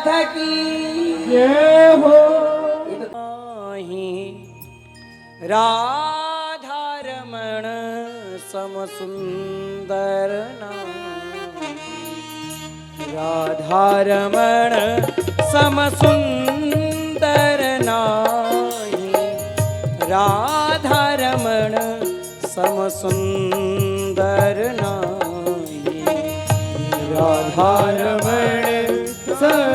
नाथ की जय हो। राधा रमण सम सुंदर राधा रमण सम सुंदर नाही राधा रमण सम सुंदर नाही राधा रमण सम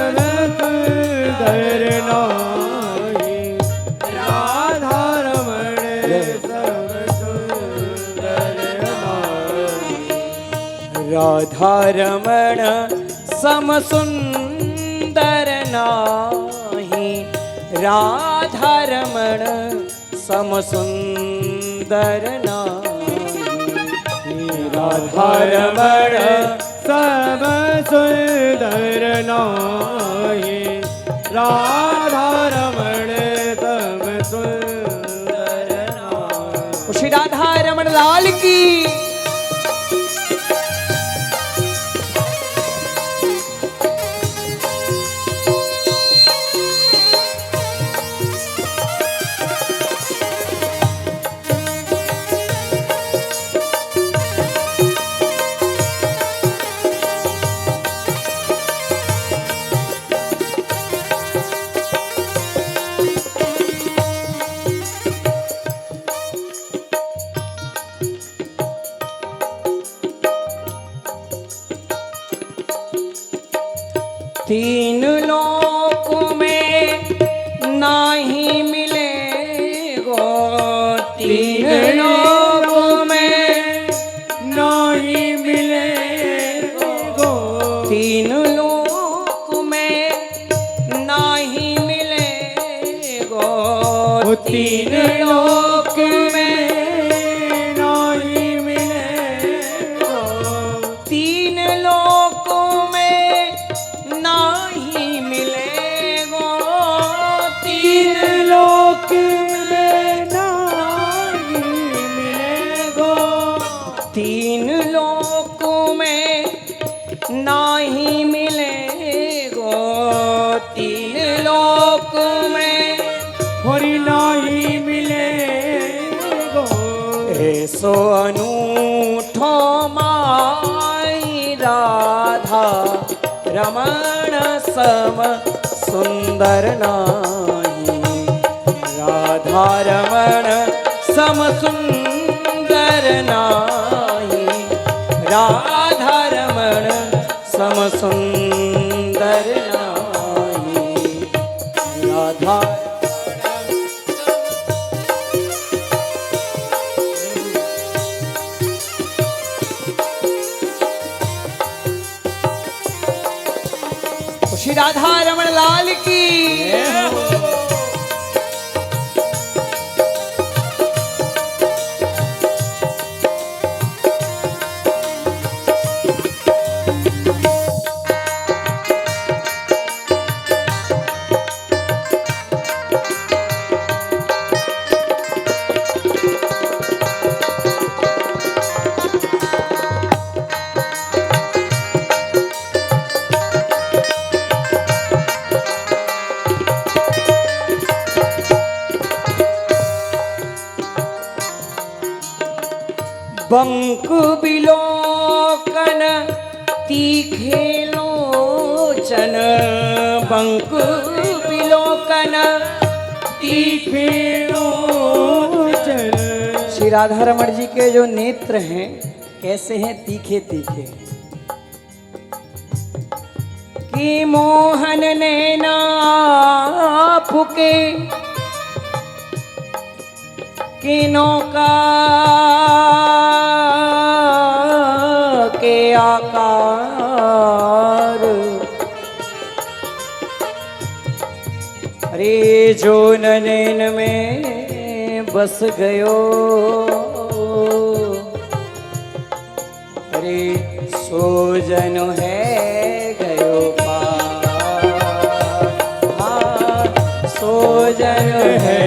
सुंदर नाही राधा रमण सम सुंदर नाही राधा रमण सम सुंदर नाही राधा रमण सम सुंदर नाही राधा रमण सम सुंदर नाही राधा रमण सम सुंदर नाही। श्री राधा रमण लाल की तीन लोक में नहीं मिले गो तीन लोक में नहीं मिले गो तीन लोक में नहीं मिले गो तीन लोक में नहीं मिले गो तीन लोक में नहीं मिले गो तीन लोक में नहीं मिले गो तीन लोक में नहीं मिले गो तीन लोक में हरि नहीं मिले गो ऐसो अनूठो माई राधा रमण सम सुंदर नाही राधा रमण सम सुंदर नाही राधा रमण सम सुंदर नाही राधा श्री राधा रमण लाल की बंक बिलोकन तीखे लोचन बंक बिलोकन तीखे लोचन श्री राधा रमण जी के जो नेत्र हैं कैसे हैं तीखे तीखे कि मोहन नैना फुके किनों का के आकार अरे जो नैन में बस गयो अरे सो जन है गयो पार हाँ सो जन है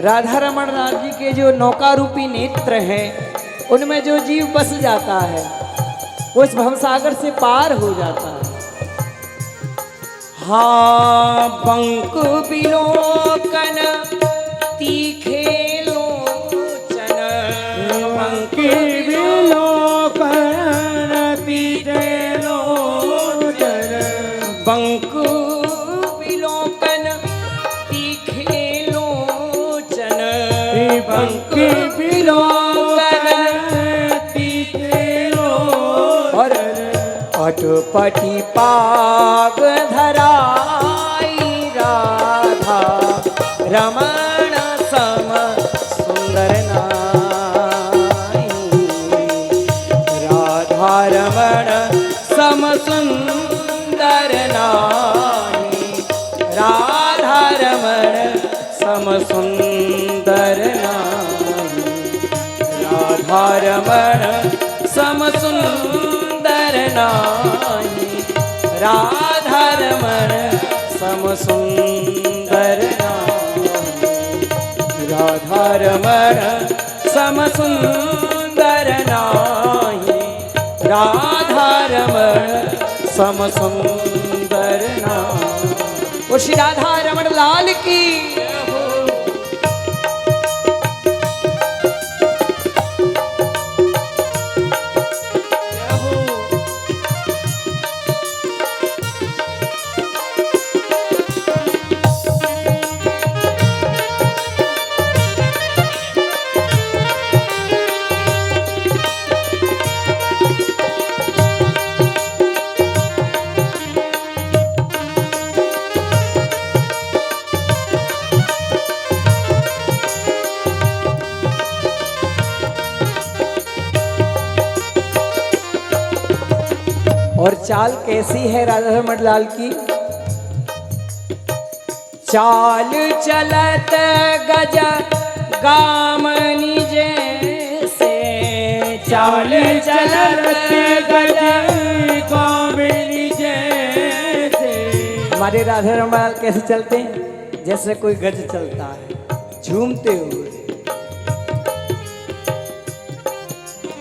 राधा रमण नाथ जी के जो नौका रूपी नेत्र हैं उनमें जो जीव बस जाता है वो इस भवसागर से पार हो जाता है। हाँ बंक विलोकन तीखे लोचन, बंक विलोकन तीखे लोचन, बंक विलोकन तीखे लोचन, बंक विलोकन तीखे लोचन, अटपटी पाग धराई राधा रमण सम सुंदर नाई, राधा रमण सम सुंदर नाई, राधा रमण सम सुंदर नाई, राधा रमण सम सुंदर नाई, राधा रमण सम सुंदर नाई, राधा रमण सम सुंदर नाई, राधा रमण सम सुंदर नाई। वो श्री राधा रमण लाल की। और चाल कैसी है राधा रमण लाल की? चाल चलत गज गामनी जैसे, चाल चलत गज गामनी जैसे। हमारे राधा रमण लाल कैसे चलते हैं? जैसे कोई गज चलता है झूमते हुए।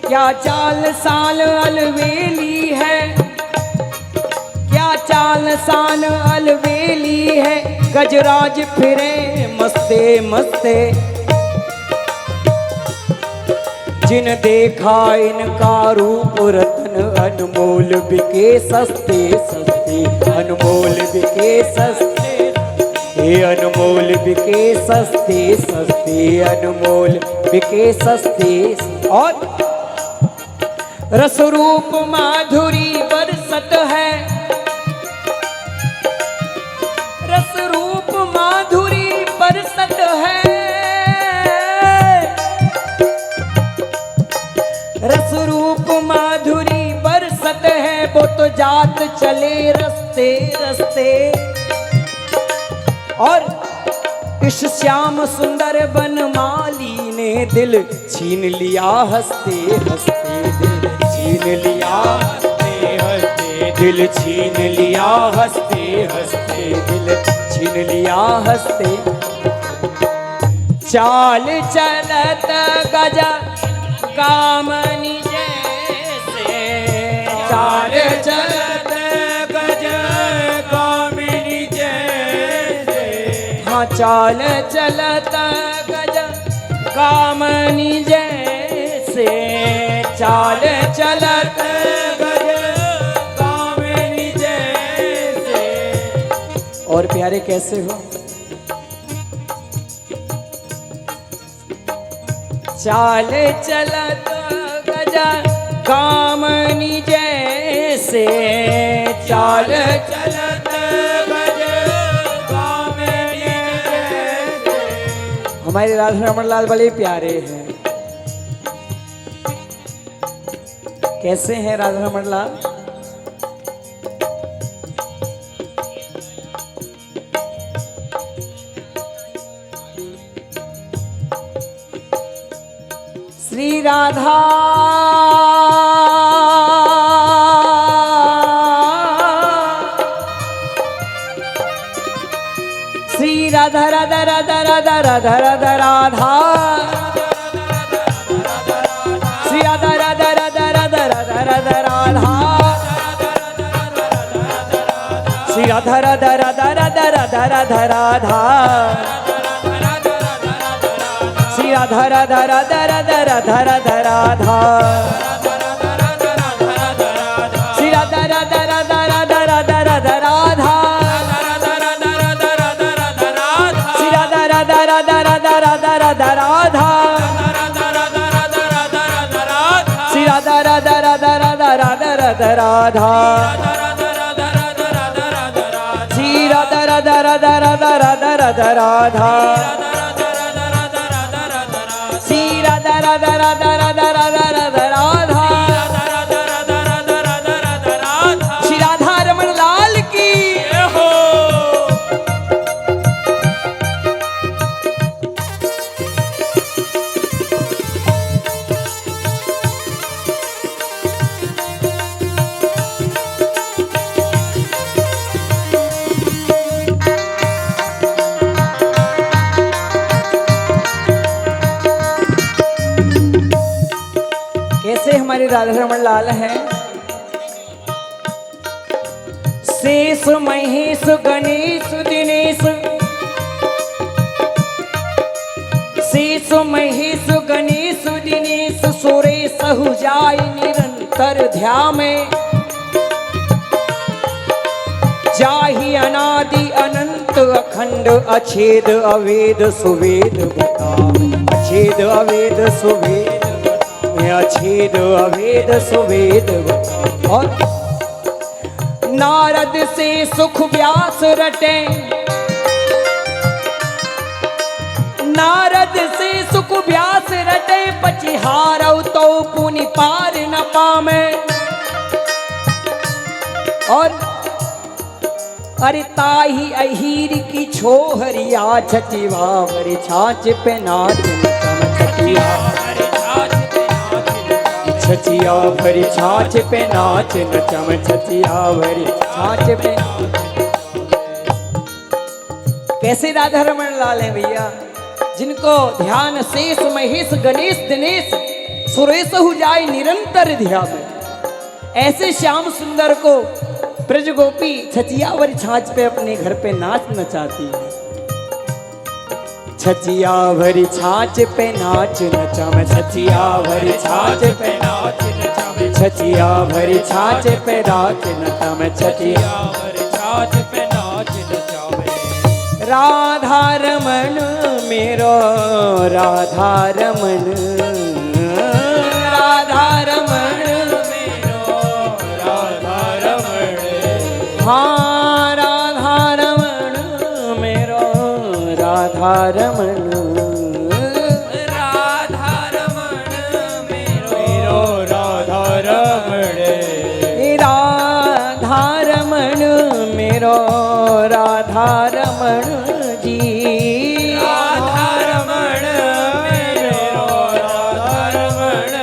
क्या चाल साल अलवेली है, क्या चाल सान अलवेली है, गजराज फिरे मस्ते मस्ते, जिन देखा इनका रूप रतन अनमोल बिके सस्ते सस्ते, अनमोल बिके सस्ते, हे अनमोल बिके सस्ते सस्ते, अनमोल बिके सस्ते। और रस रूप माधुरी बरसत है, रस रूप माधुरी बरसत है, रस रूप माधुरी बरसत है, वो तो जात चले रस्ते रस्ते। और इस श्याम सुंदर बनमाली ने दिल छीन लिया हंसते हंसते, दिल छीन लिया हंसते हंसते, दिल छीन लिया हंसते हंसते, दिल छीन लिया हंसते। चाल चलत गजा कामनी जैसे, चाल चलत गजा कामिनी जैसे। हाँ चाल चलत गजा कामनी जैसे, चाल चलत गजा कामिनी जैसे। और प्यारे कैसे हो? चाल चलत गजा कामनी जैसे, चाल चलत गजा कामिनी जैसे। हमारे राधा रमण लाल बड़े प्यारे हैं। कैसे हैं राधा रमण लाल? श्री राधा श्री राधा राधा राधा राधा राधा राधा राधा श्री राधा राधा राधा राधा राधा राधा राधा श्री राधा राधा राधा राधा राधा राधा राधा श्री राधा राधा राधा राधा राधा राधा राधा श्री राधा राधा राधा राधा राधा राधा राधा श्री राधा राधा राधा राधा राधा राधा राधा श्री राधा राधा राधा राधा राधा राधा राधा श्री राधा राधा राधा राधा राधा राधा राधा श्री राधा राधा राधा राधा राधा राधा राधा श्री राधा रमन लाल की कैसे हमारे राधा रमन लाल हैं। शेष महेश गणेश दिनेश शेष महेश गणेश दिनेश सुरेश जाय निरंतर ध्यान में जाहि अनादि अनंत अखंड अछेद अवेद सुवेद बता अछेद अवेद सुवेद अछेद अवेद सुवेद और नारद से सुख व्यास रटे नारद से सुख व्यास रटे पचिहारौ तो पुनि पार न पामे और अरे ताही अहीर की छोहरिया छचिवावर छाछ पे नाच छचिया छचिया भरी छाछ पे नाच नचम छचिया भरी छाछ पे। कैसे राधा रमन लाल है भैया जिनको ध्यान शेष महेश गणेश दिनेश सुरेश जाय निरंतर ध्यान में ऐसे श्याम सुंदर को ब्रज गोपी छचिया भरी छाछ पे अपने घर पे नाच नचाती है। छचिया भरी छाछ पे नाच नचम छचिया भरी छाछ पे नाच नचम छचिया भरी छाछ पे नाच नचम छचिया भरी छाछ पे नाच नचावे। राधा रमन मेरो राधा रमन राधा रमन मेरो राधा रमन हाँ राधा रमन मेरो राधा रमन राधा रमण मेरो राधा रमण राधा रमन मेरो राधा रमन जी राधा रमण मेरो राधा रमण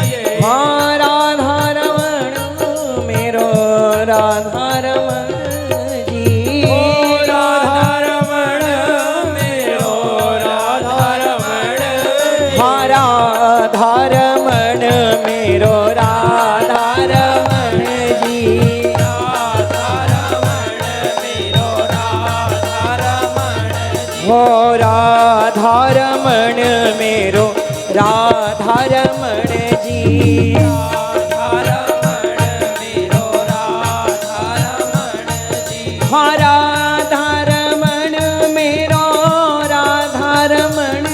जी हाँ राधा रमन मेरो राधा रमन जी राधा रमण मेरो राधा रमण हाँ राधा रमन मेरो राधा रमण जी राधा रमण मेरो राधा रमण जी हो राधा रमन मेरो राधा रमण जी राधा रमण मेरो राधा रमण जी हाँ राधा रमन मेरो राधा रमण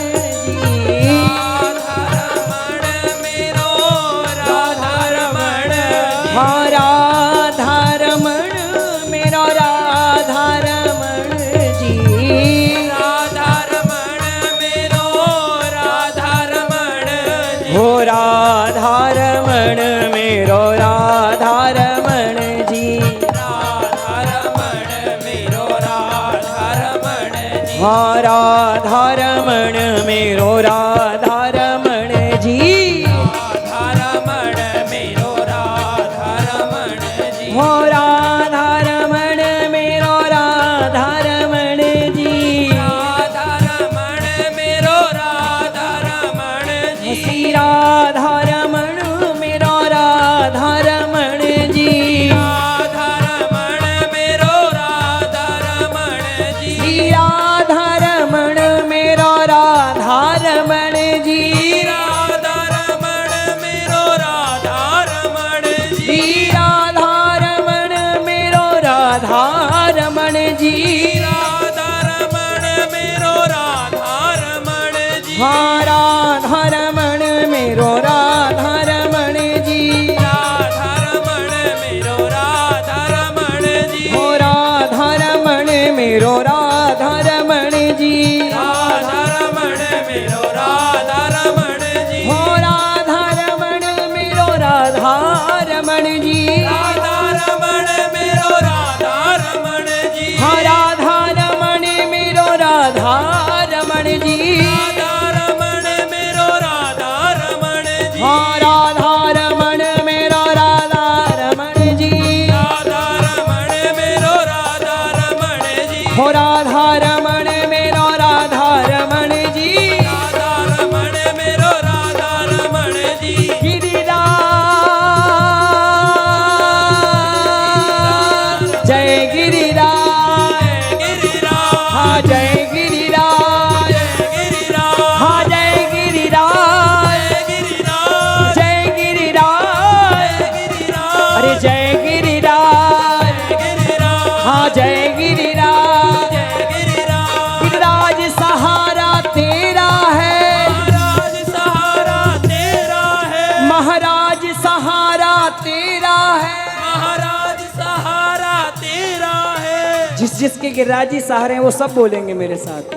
जी राधा रमण मेरो राधा रमण हाँ राधा रमन मेरो राधा रमण जी राधा रमण मेरो राधा रमण जी हो राधा रमन मेरो राधा रमण जी राधा रमण मेरो राधा रमण जी हाँ राधा रमन मेरो राधा रमण जी राधा रमण मेरो राधा रमण जी हो राधा रमन मेरो राधा रमण जी राधा रमण श्री राधा रमण मेरो राधा रमण जी, राधा रमण मेरो राधा रमण जी, श्री राधा रमण मेरो राधा रमण जी, राधा रमण मेरो राधा रमण जी, श्री राधा रमण मेरो राधा रमण जी, राधा रमण मेरो राधा रमण जी, हाँ राधा रमण मेरो राधा रमण जी, राधा रमण मेरो राधा रमण जी, हो राधा रमण मेरो राधा रमण जी, राधा रमण मेरो राधा रमण जी, हो राधा रमण मेरो राधा रमण जी, राधा रमण मेरो राधा रमण जी, हाँ राधा रमण मेरो राधा रमण जी, राधा रमण मेरो राधा रमण जी, हाँ राधा रमण मेरो राधा रमण जी, राधा रमण मेरो राधा रमण जी, हो राधा रमण मेरो राधा रमण जी, राधा रमण मेरो राधा रमण जी, गिरिराज जय गिरिराज, गिरिराज हाँ जय गिरिराज, गिरिराज हाँ जय गिरिराज, गिरिराज जय गिरिराज, गिरिराज अरे जय गिरिराज, गिरिराज हाँ जय गिरिराज, गिरिराज गिरिराज सहारा तेरा है, महाराज सहारा तेरा है, महाराज सहारा तेरा है, महाराज सहारा तेरा है, जिसके गिरिराजी सहारे हैं वो सब बोलेंगे मेरे साथ।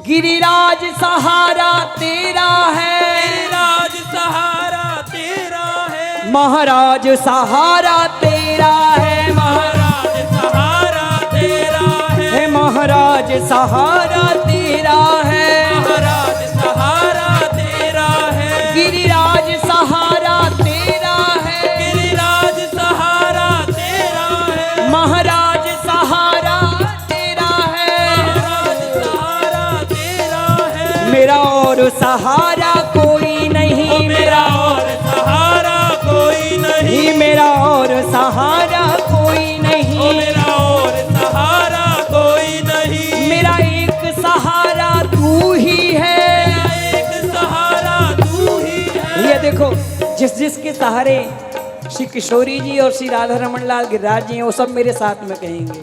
गिरिराज सहारा तेरा है, गिरिराज सहारा तेरा है, महाराज सहारा तेरा है, महाराज सहारा तेरा है, हे महाराज सहारा तेरा है, महाराज सहारा तेरा है, गिरिराज सहारा तेरा है, गिरिराज सहारा तेरा है, महाराज सहारा तेरा है, महाराज सहारा तेरा है, मेरा और सहारा कोई नहीं, मेरा और सहारा कोई नहीं, मेरा और सहारा कोई नहीं, मेरा और सहारा कोई नहीं, मेरा एक सहारा तू ही है। एक सहारा तू ही है, ये देखो जिसके सहारे श्री किशोरी जी और श्री राधा रमन लाल गिरिराज जी हैं वो सब मेरे साथ में कहेंगे,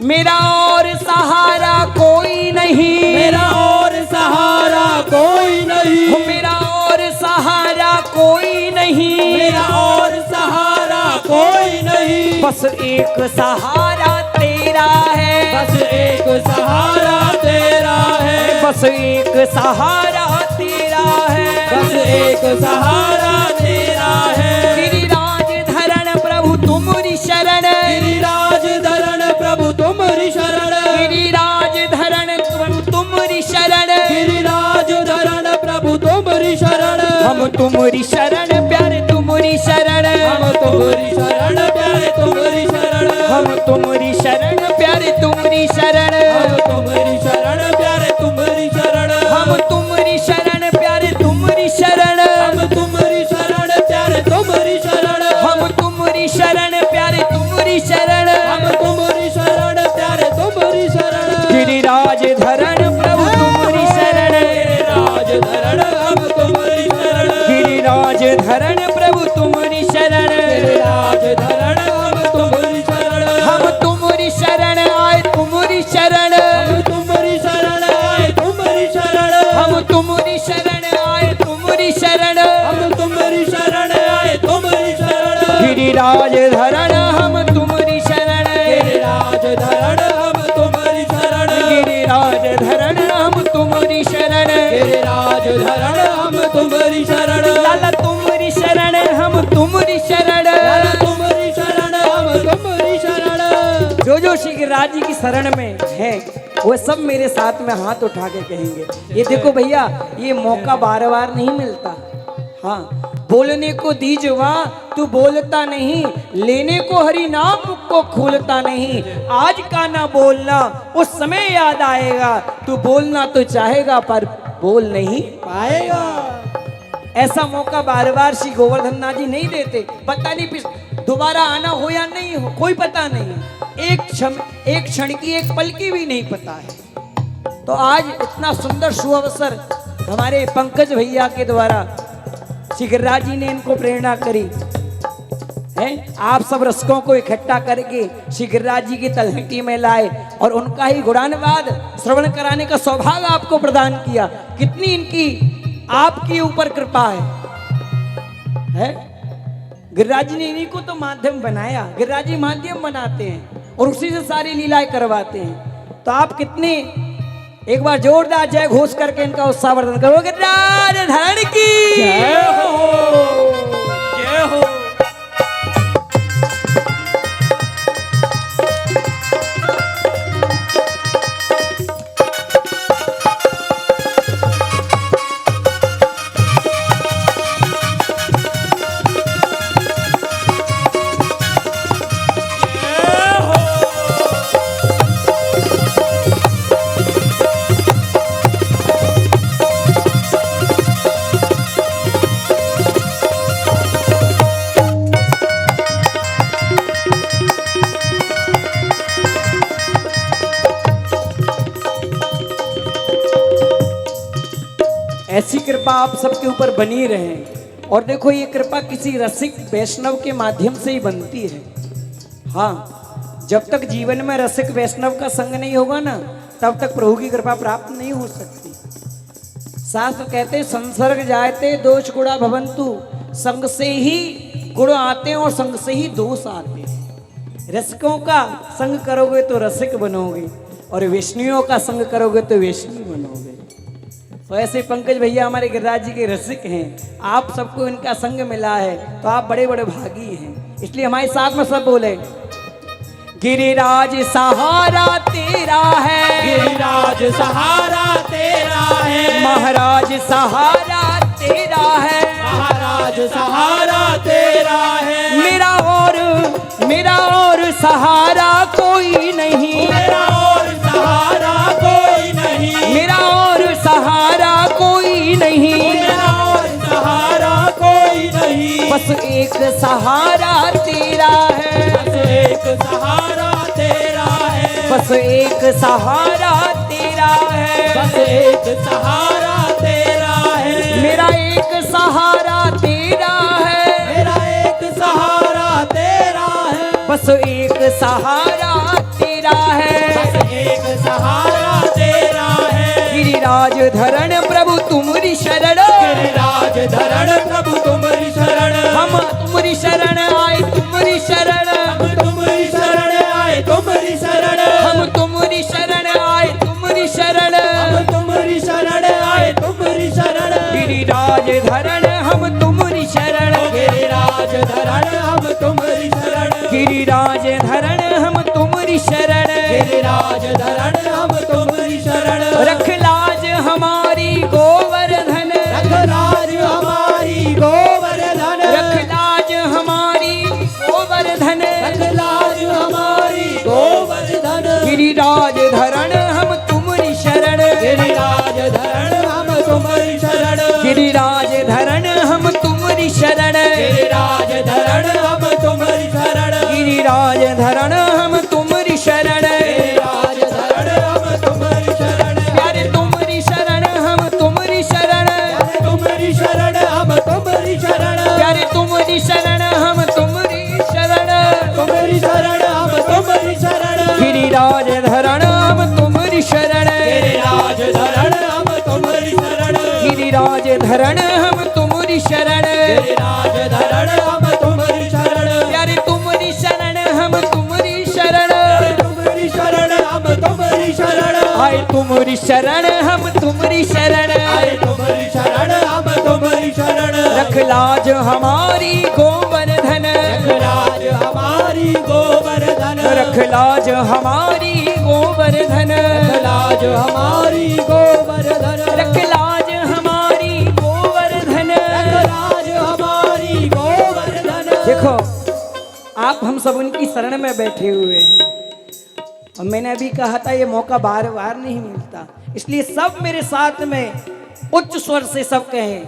मेरा और सहारा कोई नहीं, मेरा और सहारा कोई नहीं, हो मेरा और सहारा कोई नहीं, मेरा और सहारा कोई नहीं, बस एक सहारा तेरा है, बस एक सहारा तेरा है, बस एक सहारा तेरा है, बस एक सहारा तेरा है, गिरिराज धरण प्रभु तुमरी शरण, गिरिराज धरण प्रभु तुम्हारी शरण, गिरिराज धरण प्रभु तुमरी शरण, गिरिराज धरण प्रभु तुम्हारी शरण, हम तुमरी शरण प्यारे तुमरी शरण, हम तुम्हारी शरण प्यारे तुम्हारी शरण, हम तुमरी शरण प्यारे तुमरी शरण, हम तुम्हारी शरण प्यारे तुम्हारी शरण, हम तुमरी शरण प्यारे तुमरी शरण, हम तुम्हारी शरण प्यारे तुम्हारी शरण, हम तुमरी शरण प्यारे तुमरी शरण, हम तुम्हारी शरण प्यारे तुम्हारी शरण, गिरिराज धरण प्रभु तुमरी शरण, गिरिराज धरण हम तुम्हारी शरण, गिरिराज धरण प्रभु तुमरी शरण, गिरिराज धरण हम तुम्हारी शरण, हम तुमरी शरण आए तुमरी शरण, हम तुम्हारी शरण आए तुम्हारी शरण, हम तुमरी शरण आए तुमरी शरण, हम तुम्हारी शरण आए तुम्हारी शरण, गिरिराज धरण हम तुमरी शरण, गिरिराज धरण हम तुम्हारी शरण, गिरिराज धरण हम तुमरी शरण, गिरिराज धरण हम तुम्हारी शरण, लाला तुमरी शरण हम तुमरी शरण, लाला तुम्हारी शरण हम तुम्हारी शरण, जो श्री गिरिराज जी की शरण में है वो सब मेरे साथ में हाथ उठा के कहेंगे। ये देखो भैया ये मौका बार बार नहीं मिलता, हाँ बोलने को दी जुबां तू बोलता नहीं, लेने को हरि नाम को खोलता नहीं, आज का ना बोलना उस समय याद आएगा, तू बोलना तो चाहेगा पर बोल नहीं पाएगा। ऐसा मौका बार बार श्री गोवर्धन नाथ जी नहीं देते। पता नहीं दोबारा आना हो या नहीं हो, कोई पता नहीं। एक क्षण की, एक पल की भी नहीं पता है। तो आज इतना सुंदर सुअवसर हमारे पंकज भैया के द्वारा श्री गिरिराज जी ने इनको प्रेरणा करी है। आप सब रसिकों को इकट्ठा करके श्री गिरिराज जी की तलहटी में लाए और उनका ही गुणानुवाद श्रवण कराने का सौभाग्य आपको प्रदान किया। कितनी इनकी आपके ऊपर कृपा है? गिरिराज जी ने इन्हीं को तो माध्यम बनाया। गिरिराज जी माध्यम बनाते हैं और उसी से सारी लीलाएं करवाते हैं। तो आप कितने, एक बार जोरदार जय घोष करके इनका उत्साहवर्धन करो। गिरिराज धरण की जय हो, जय हो। ऐसी कृपा आप सबके ऊपर बनी रहे। और देखो ये कृपा किसी रसिक वैष्णव के माध्यम से ही बनती है। हाँ, जब तक जीवन में रसिक वैष्णव का संग नहीं होगा ना, तब तक प्रभु की कृपा प्राप्त नहीं हो सकती। शास्त्र कहते संसर्ग जायते दोष गुणा भवंतु, संग से ही गुण आते हैं और संग से ही दोष आते हैं। रसिकों का संग करोगे तो रसिक बनोगे और वैष्णवियों का संग करोगे तो वैष्णवी बनोगे। तो ऐसे पंकज भैया हमारे गिरिराज जी के रसिक हैं। आप सबको इनका संग मिला है तो आप बड़े बड़े भागी हैं। इसलिए हमारे साथ में सब बोले, गिरिराज सहारा तेरा है, गिरिराज सहारा तेरा है, महाराज सहारा तेरा है, महाराज सहारा तेरा है। मेरा और सहारा कोई नहीं, मेरा और सहारा कोई नहीं, मेरा और सहारा कोई नहीं, मेरा और सहारा कोई नहीं। बस एक सहारा तेरा है, बस एक सहारा तेरा है, बस एक सहारा तेरा है, बस एक सहारा तेरा है। मेरा एक सहारा तेरा है, मेरा एक सहारा तेरा है, बस एक सहारा तेरा है, बस एक सहारा तेरा है। गिरिराज धरण प्रभु तुम्हारी शरण, गिरिराज धरण प्रभु तुम्हारी शरण, हम तुम्हारी शरण आए, तुम्हारी शरण, हम तुम्हारी शरण आए, तुम्हारी शरण, हम तुम्हारी शरण आए, तुम्हारी शरण, हम तुम्हारी शरण आए, तुम्हारी शरण। गिरिराज धरण हम तुम्हारी शरण, गिरिराज धरण हम तुम्हारी शरण, गिरिराज धरण हम तुम्हारी शरण, गिरिराज धरण हम तुम्हारी शरण। रख लाज हमारी गोवर्धन, रख लाज हमारी गोवर्धन, रख लाज हमारी गोवर्धन, रख लाज हमारी गोवर्धन। गिरिराज धरण हम तुम्हारी शरण, गिरिराज धरण हम तुम्हारी शरण, गिरिराज धरण हम तुम्हारी शरण, गिरिराज धरण हम तुम्हारी शरण, गिरिराज धरण हम तुम्हारी शरण, गिरिराज धरण हम तुम्हारी शरण। प्यारे तुम्हारी शरण हम तुम्हारी शरण, तुम्हारी शरण हम तुम्हारी शरण, प्यारे तुम्हारी शरण हम तुम्हारी शरण, तुम्हारी शरण हम तुम्हारी शरण। गिरिराज धरण हम तुम्हारी शरण, गिरिराज धरण हम तुम्हारी शरण, गिरिराज धरण हम तुम्हारी शरण, गिरिराज धरण हम तुम्हारी शरण। प्यारे तुम्हारी शरण हम तुम्हारी शरण, तुम्हारी शरण हम तुम्हारी शरण, आए तुम्हारी शरण हम तुम्हारी शरण, आए तुम्हारी शरण हम तुम्हारी शरण। रख लाज हमारी गोवर्धन, राज हमारी गोवर्धन, रख लाज हमारी गोवर्धन, लाज हमारी गोवर्धन, रख लाज हमारी गोवर्धन। लाज हमारी गोवर्धन। देखो आप हम सब उनकी शरण में बैठे हुए हैं और मैंने अभी कहा था ये मौका बार बार नहीं मिलता, इसलिए सब मेरे साथ में उच्च स्वर से सब कहें,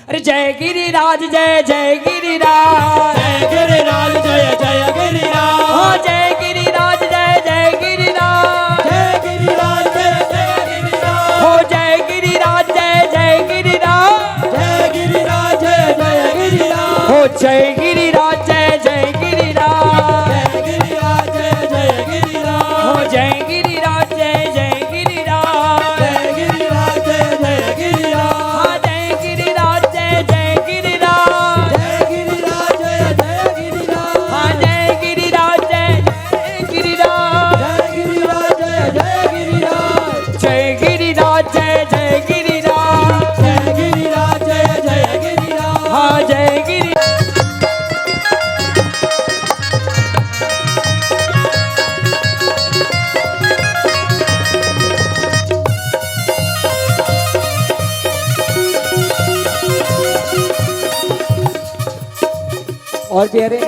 अरे जय गिरिराज जय जय गिरिराज, जय गिरिराज जय जय गिरिराज, हाँ जय गिरिराज जय जय गिरिराज, जय गिरिराज जय जय गिरिराज, हो जय गिरिराज जय जय गिरिराज, जय गिरिराज जय जय गिरिराज, हो जय गिरिराज जय जय गिरिराज, जय गिरिराज जय जय गिरिराज, हो जय गिरिराज जय जय गिरिराज, जय गिरिराज जय जय गिरिराज, हाँ जय गिरिराज जय जय गिरिराज, जय गिरिराज जय जय गिरिराज, हाँ जय गिरिराज जय जय गिरिराज, जय गिरिराज जय जय गिरिराज, जय गिरिराज जय जय गिरिराज, जय गिरिराज जय जय गिरिराज, हाँ जय गिरि और प्यारे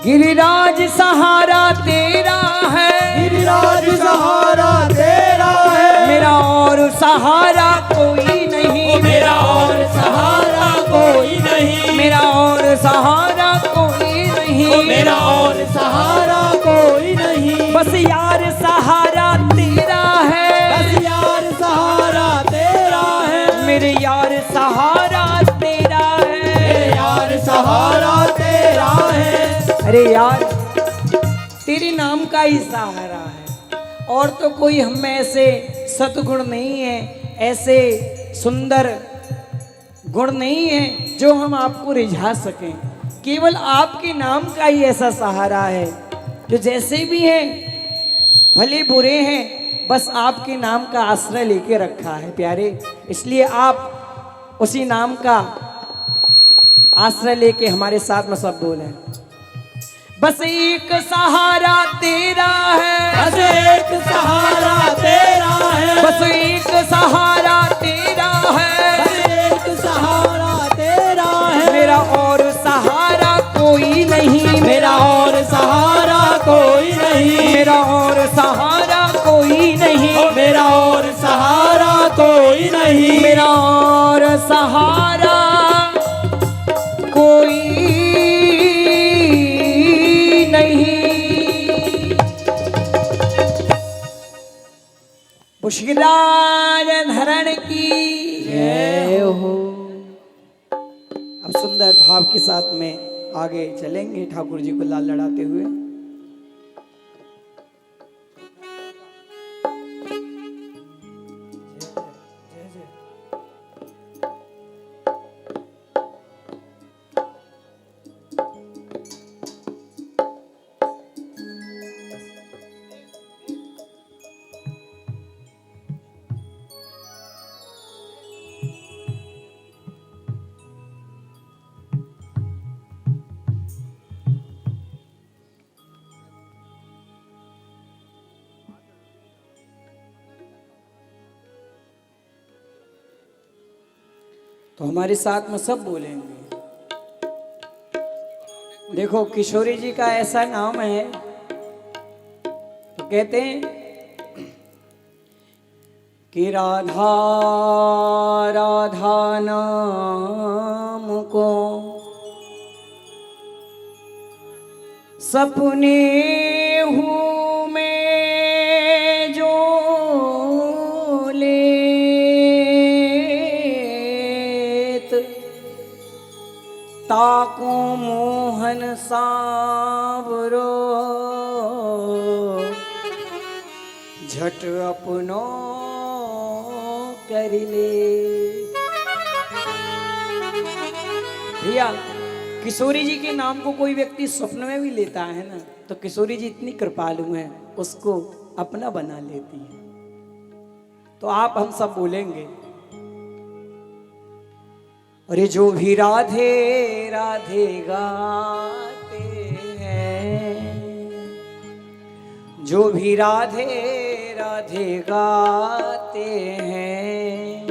गिरिराज सहारा तेरा है, गिरिराज सहारा तेरा है, मेरा और सहारा कोई नहीं, मेरा और सहारा कोई नहीं, मेरा और सहारा कोई नहीं, मेरा और सहारा कोई नहीं, बस यार सहारा तेरा है, बस यार सहारा तेरा है, मेरे यार सहारा तेरा मेरे है, यार सहारा तेरा है, अरे यार तेरे नाम का ही सहारा है, और तो कोई हम में ऐसे सतगुण नहीं है, ऐसे सुंदर गुण नहीं है जो हम आपको रिझा सकें, केवल आपके नाम का ही ऐसा सहारा है, जो जैसे भी हैं भले बुरे हैं बस आपके नाम का आश्रय लेके रखा है प्यारे, इसलिए आप उसी नाम का आश्रय लेके हमारे साथ में सब बोलें, बस एक सहारा तेरा है, बस एक सहारा तेरा है, बस एक सहारा तेरा है, बस एक सहारा तेरा है, मेरा और सहारा कोई नहीं, मेरा और सहारा कोई नहीं, मेरा और सहारा कोई नहीं, मेरा और सहारा कोई नहीं, मेरा और सहारा कोई नहीं। पुष्कराज धरण की जय हो। अब सुंदर भाव के साथ में आगे चलेंगे ठाकुर जी को लाल लड़ाते हुए। तो हमारे साथ में सब बोलेंगे। देखो किशोरी जी का ऐसा नाम है तो कहते हैं कि राधा राधा नाम को सपने हूँ मैं जो ताको मोहन सांवरो झट अपनो कर ले। भैया किशोरी जी के नाम को कोई व्यक्ति स्वप्न में भी लेता है ना, तो किशोरी जी इतनी कृपालु हैं, उसको अपना बना लेती है। तो आप हम सब बोलेंगे, अरे जो भी राधे राधे गाते हैं, जो भी राधे राधे गाते हैं,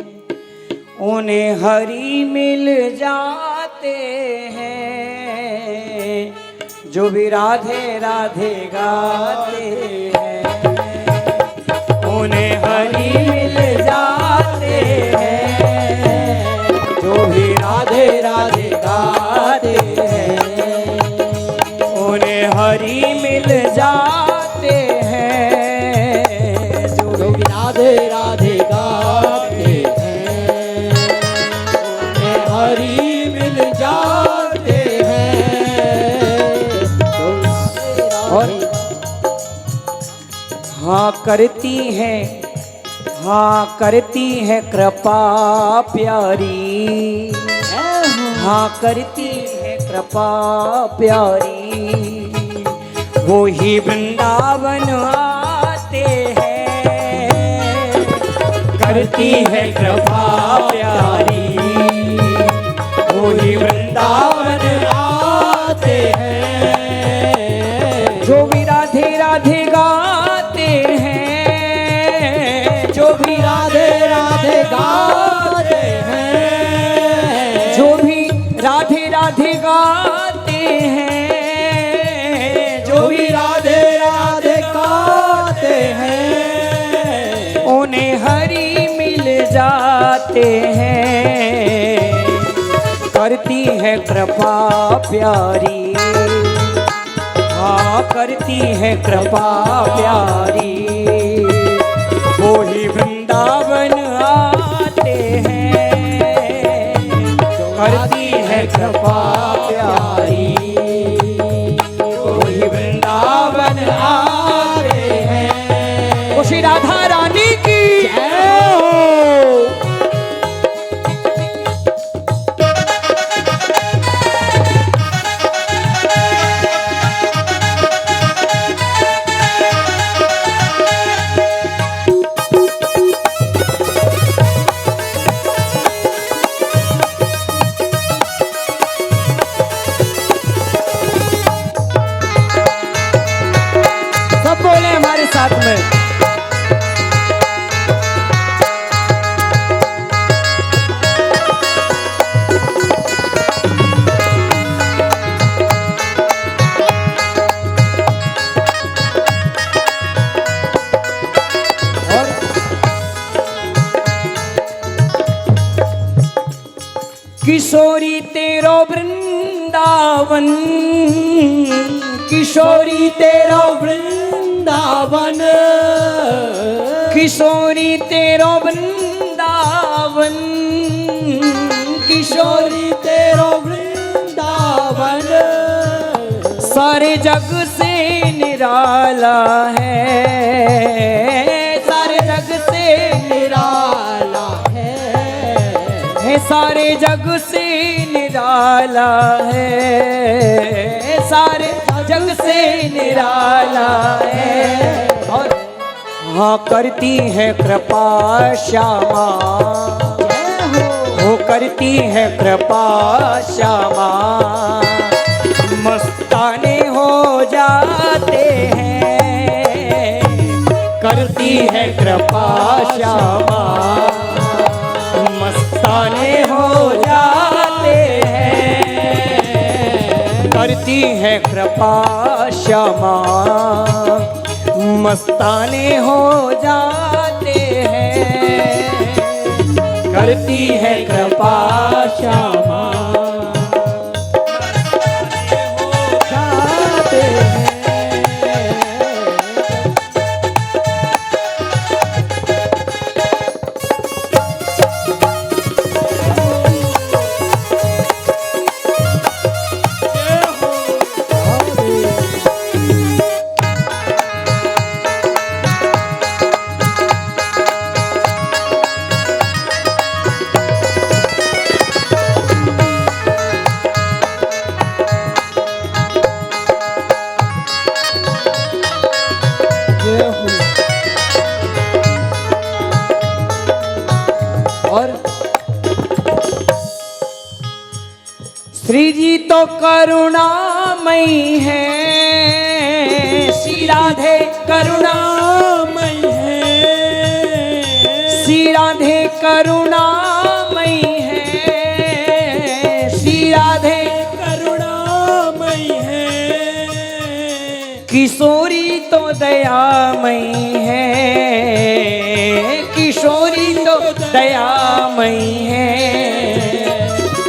उन्हें हरि मिल जाते हैं। जो भी राधे राधे गाते हैं, हाँ करती है, हाँ करती है कृपा प्यारी, हाँ करती है कृपा प्यारी, वो ही वृंदावन आते हैं, करती है कृपा प्यारी, वो ही वृंदावन आते हैं, जो भी राधे राधे गाते हैं, जो भी राधे राधे गाते हैं, जो भी राधे राधे गाते हैं, जो भी राधे राधे गाते हैं, उन्हें हरि मिल जाते हैं, करती है कृपा प्यारी, हाँ करती है कृपा प्यारी, वो ही वृंदावन आते हैं, करती है कृपा प्यारी, वो ही वृंदावन आते हैं। वो श्री राधा रानी की जय हो। सब बोले हमारे साथ में, और किशोरी तेरो वृंदावन, किशोरी तेरो वृंदावन, किशोरी तेरो वृंदावन, किशोरी तेरो वृंदावन, सारे जग से निराला है, सारे जग से निराला है, सारे जग से निराला है, सारे जग से निराला है, और हाँ करती है कृपा श्यामा, वो करती है कृपा श्यामा, मस्ताने हो जाते हैं, करती है कृपा श्यामा, मस्ताने हो जाते हैं, करती है कृपा श्यामा, मस्ताने हो जाते हैं, करती है कृपा श्यामा, हो जाते हैं। और श्री जी तो करुणामयी है, श्री राधे करुणामयी है, श्री राधे करुणामयी है, श्री राधे करुणामयी है, किशोरी तो दयामयी है, किशोरी तो दयामयी है,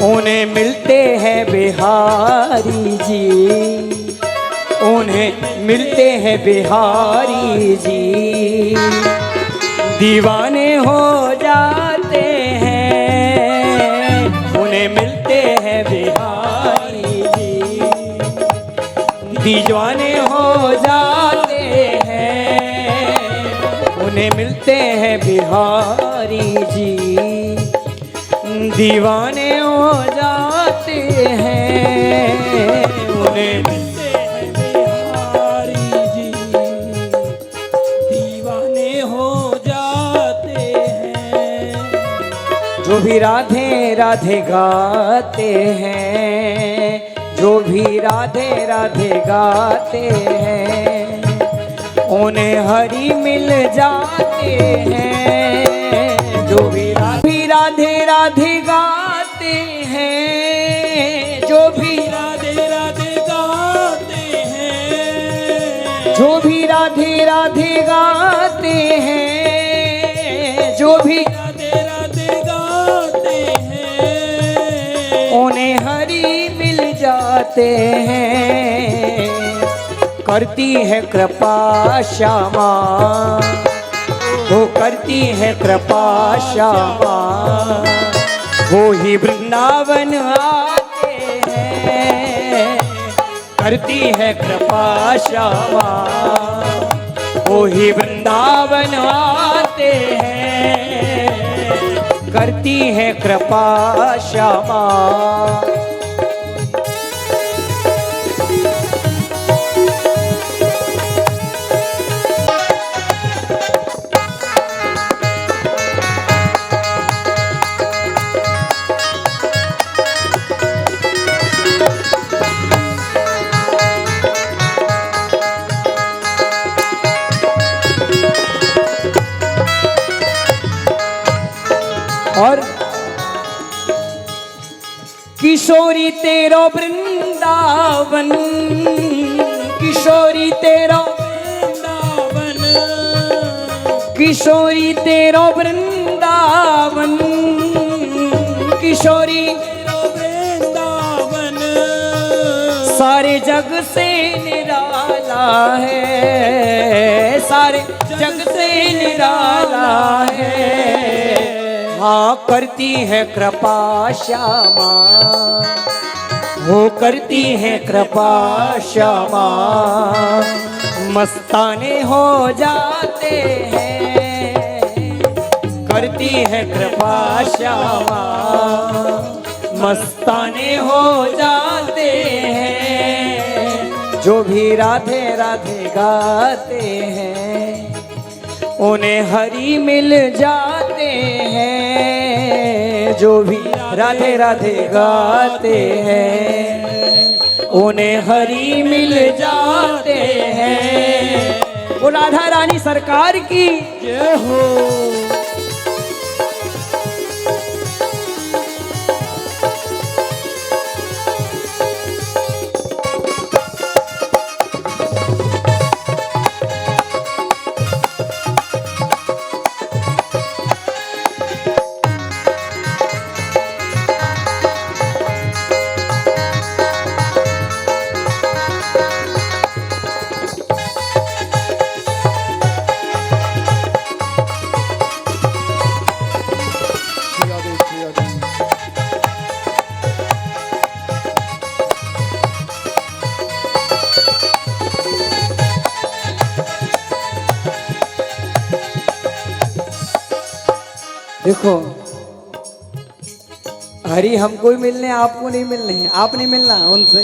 उन्हें मिलते हैं बिहारी जी, उन्हें मिलते हैं बिहारी जी, दीवाने हो जाते हैं, उन्हें मिलते हैं बिहारी जी, दीवाने हो जाते हैं, उन्हें मिलते हैं बिहारी जी, दीवाने हो जाते हैं। उन्हें मिलते हैं बिहारी जी, दीवाने हो जाते हैं। जो भी राधे राधे गाते हैं, जो भी राधे राधे गाते हैं, उन्हें हरि मिल जाते हैं। जो भी राधे राधे गाते हैं, जो भी राधे राधे गाते हैं, जो भी राधे राधे गाते हैं, जो भी राधे राधे गाते हैं, उन्हें हरि मिल जाते हैं। करती है कृपा श्यामा, वो करती है कृपा श्यामा, वो ही वृंदावन आते हैं। करती है कृपा श्यामा, वो ही वृंदावन आते हैं। करती है कृपा श्यामा। और किशोरी तेरो वृंदावन, किशोरी तेरो वृंदावन, किशोरी तेरो वृंदावन, किशोरी तेरो वृंदावन, सारे जग से निराला है, सारे जग से निराला है। हाँ करती है कृपा श्यामा, वो करती है कृपा श्यामा, मस्ताने हो जाते हैं। करती है कृपा श्यामा, मस्ताने हो जाते हैं। जो भी राधे राधे गाते हैं, उन्हें हरि मिल जाते हैं। जो भी राधे राधे गाते हैं, उन्हें हरि मिल जाते हैं। वो राधा रानी सरकार की जय हो। देखो हरि हमको ही मिलने, आपको नहीं मिलने हैं। आप नहीं मिलना उनसे,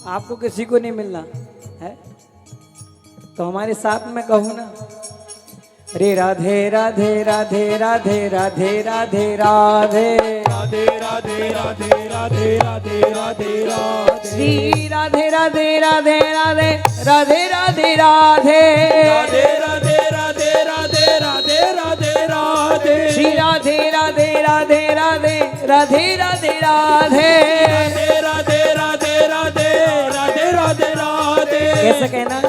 आपको किसी को नहीं मिलना है। तो हमारे साथ में कहूँ ना, रे राधे राधे राधे राधे राधे राधे राधे राधे राधे राधे राधे राधे राधे राधे श्री राधे राधे राधे राधे राधे राधे राधे राधे राधे राधे राधे राधे राधे राधे श्री राधे राधे राधे राधे राधे राधे राधे राधे राधे राधे राधे राधे राधे। कैसे कहना?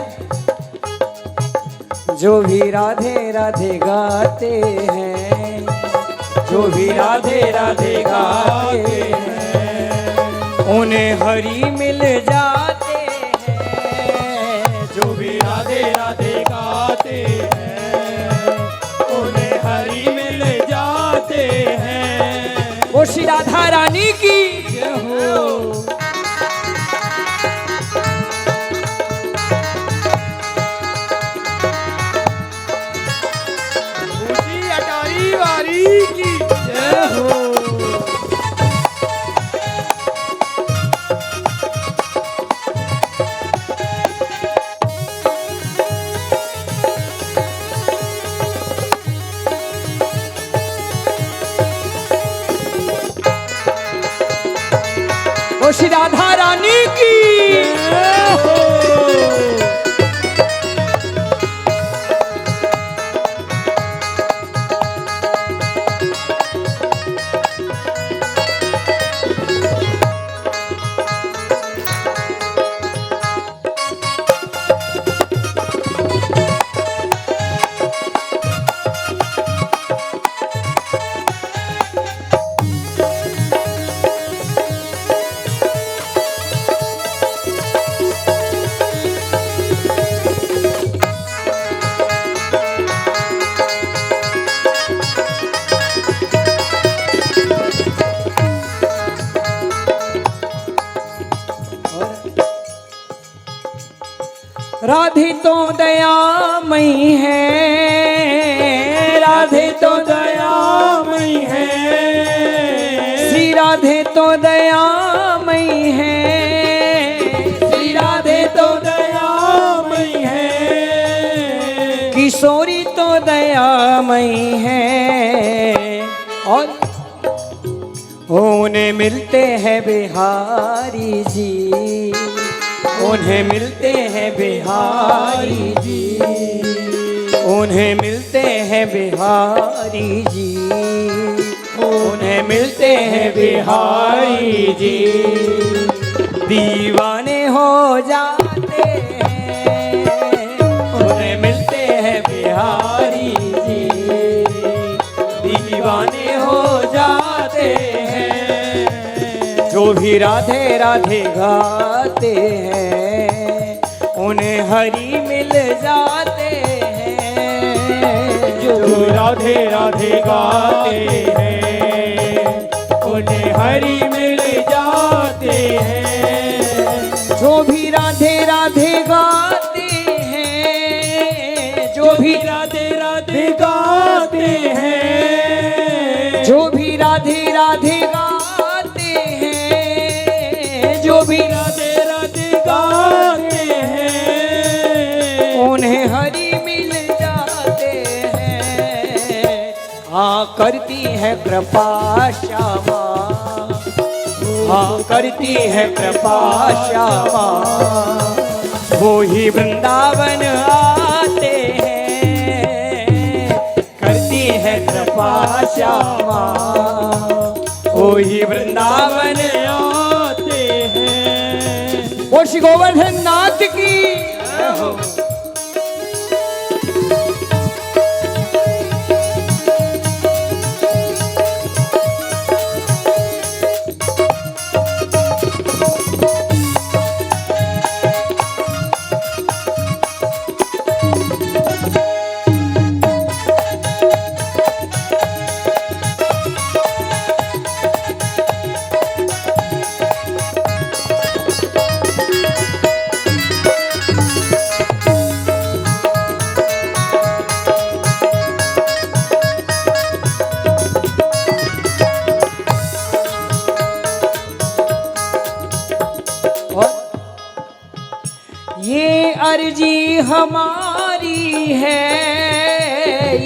जो भी राधे राधे गाते हैं, जो भी राधे राधे गाते हैं, उन्हें हरि मिल जाते हैं। जो भी राधे राधे गाते हैं, उन्हें हरि मिल जाते हैं। वो श्री राधा रानी की जय हो। रानी की जय हो। ओ श्री राधा रानी की जय हो। राधे तो दयामयी है, राधे तो दयामयी है, श्री राधे तो दयामयी है, श्री राधे तो दयामयी है, किशोरी तो दयामयी है। और उन्हें मिलते हैं बिहारी जी, उन्हें मिलते हैं बिहारी जी, उन्हें मिलते हैं बिहारी जी, उन्हें मिलते हैं बिहारी जी। दीवाने हो जाते हैं, उन्हें मिलते हैं बिहारी जी, दीवाने हो जाते हैं। जो भी राधे राधे गाते हैं, उन्हें हरि मिल जाते हैं। जो राधे राधे गाते हैं, उन्हें हरि मिल जाते हैं। जो भी राधे राधे गाते हैं, जो भी राधे राधे गाते हैं, जो भी राधे राधे गाते हैं, जो भी राधे राधे गाते हैं, उन्हें हरि मिल जाते हैं। हाँ करती है कृपा श्यामा, हाँ करती है कृपा श्यामा, वो ही वृंदावन आते हैं। करती है कृपा श्यामा, वो ही वृंदावन आते हैं। वो श्री गोवर्धन नाथ की ये अर्जी हमारी है,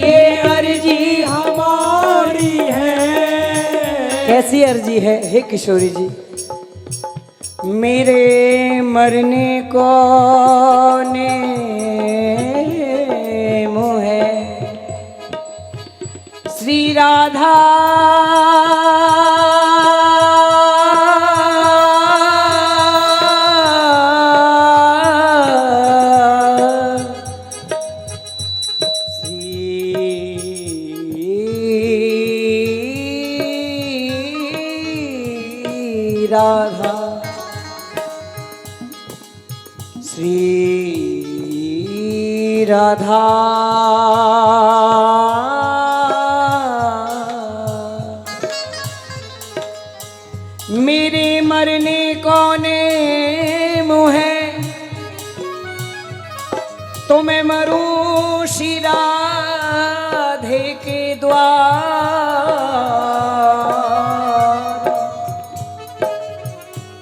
ये अर्जी हमारी है। कैसी अर्जी है हे किशोरी जी? मेरे मरने को ने मुँह है श्री राधा राधा श्री राधा मेरे मरने कौने मुँह है तो मैं मरूं श्री राधे के द्वार।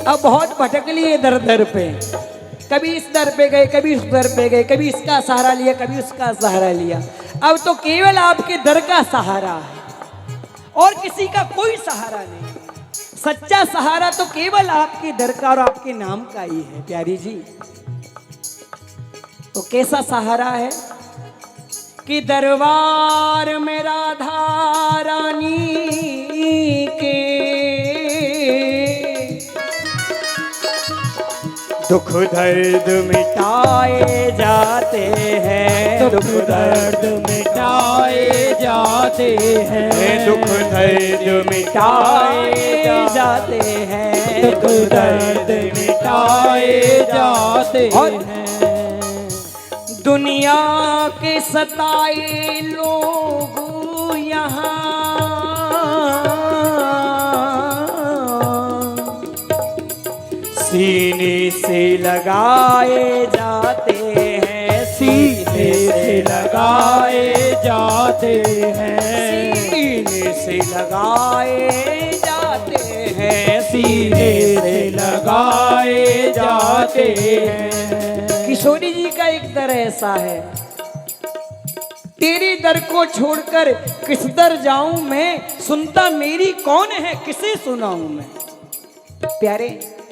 अब बहुत भटक लिए दर दर पे, कभी इस दर पे गए, कभी उस दर पे गए, कभी इसका सहारा लिया, कभी उसका सहारा लिया। अब तो केवल आपके दर का सहारा है और किसी का कोई सहारा नहीं। सच्चा सहारा तो केवल आपके दर का और आपके नाम का ही है प्यारी जी। तो कैसा सहारा है कि दरबार में राधा रानी के दुख दर्द मिटाए जाते हैं, दुख दर्द मिटाए जाते हैं, दुख दर्द मिटाए जाते हैं, दुख दर्द मिटाए जाते और हैं। दुनिया के सताए लोग यहाँ सीने से लगाए जाते हैं, सीने से लगाए जाते हैं, सीने से लगाए जाते हैं, सीने से लगाए जाते हैं। किशोरी जी का एक दर ऐसा है, तेरे दर को छोड़कर किस दर जाऊं मैं, सुनता मेरी कौन है, किसे सुनाऊं मैं। प्यारे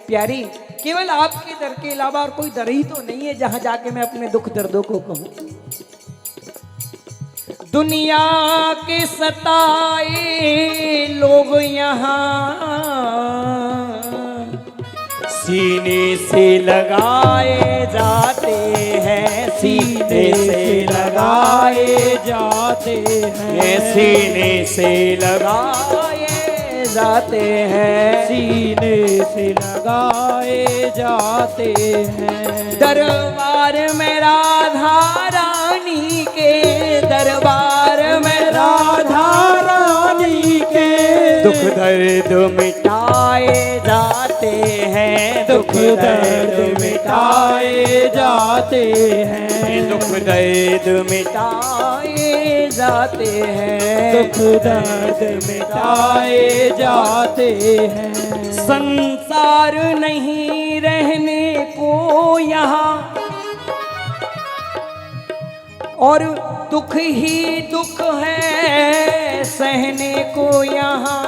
प्यारी, केवल आपके दर के अलावा और कोई दर ही तो नहीं है जहां जाके मैं अपने दुख दर्दों को कहूं। दुनिया के सताए लोग यहाँ सीने से लगाए जाते हैं, सीने से लगाए जाते हैं, सीने से लगाए जाते हैं, सीने से लगाए जाते हैं। दरबार में राधा रानी के, दरबार में राधा रानी के दुख दर्द मिटाए जाते हैं, दुख दर्द मिटाए जाते हैं, दुख दर्द मिटाए जाते हैं, दुख दर्द मिटाए जाते हैं। संसार नहीं रहने को यहाँ और दुख ही दुख है सहने को यहाँ।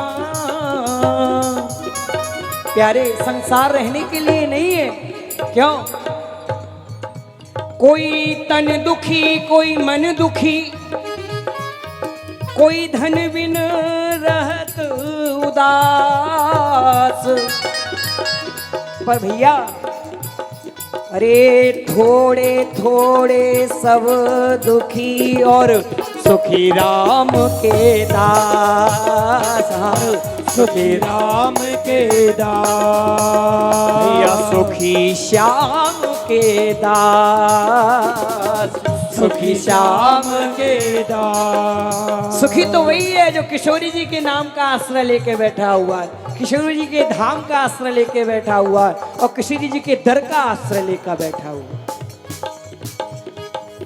प्यारे, संसार रहने के लिए नहीं है। क्यों? कोई तन दुखी, कोई मन दुखी, कोई धन बिन रहत उदास। पर भैया, अरे थोड़े थोड़े सब दुखी और सुखी राम के दास, सुखी राम के दास, भैया सुखी श्याम के दास, सुखी श्याम के दास। सुखी तो वही है जो किशोरी जी के नाम का आश्रय लेके बैठा हुआ है, किशोरी जी के धाम का आश्रय लेके बैठा हुआ है और किशोरी जी के दर का आश्रय लेकर बैठा हुआ है।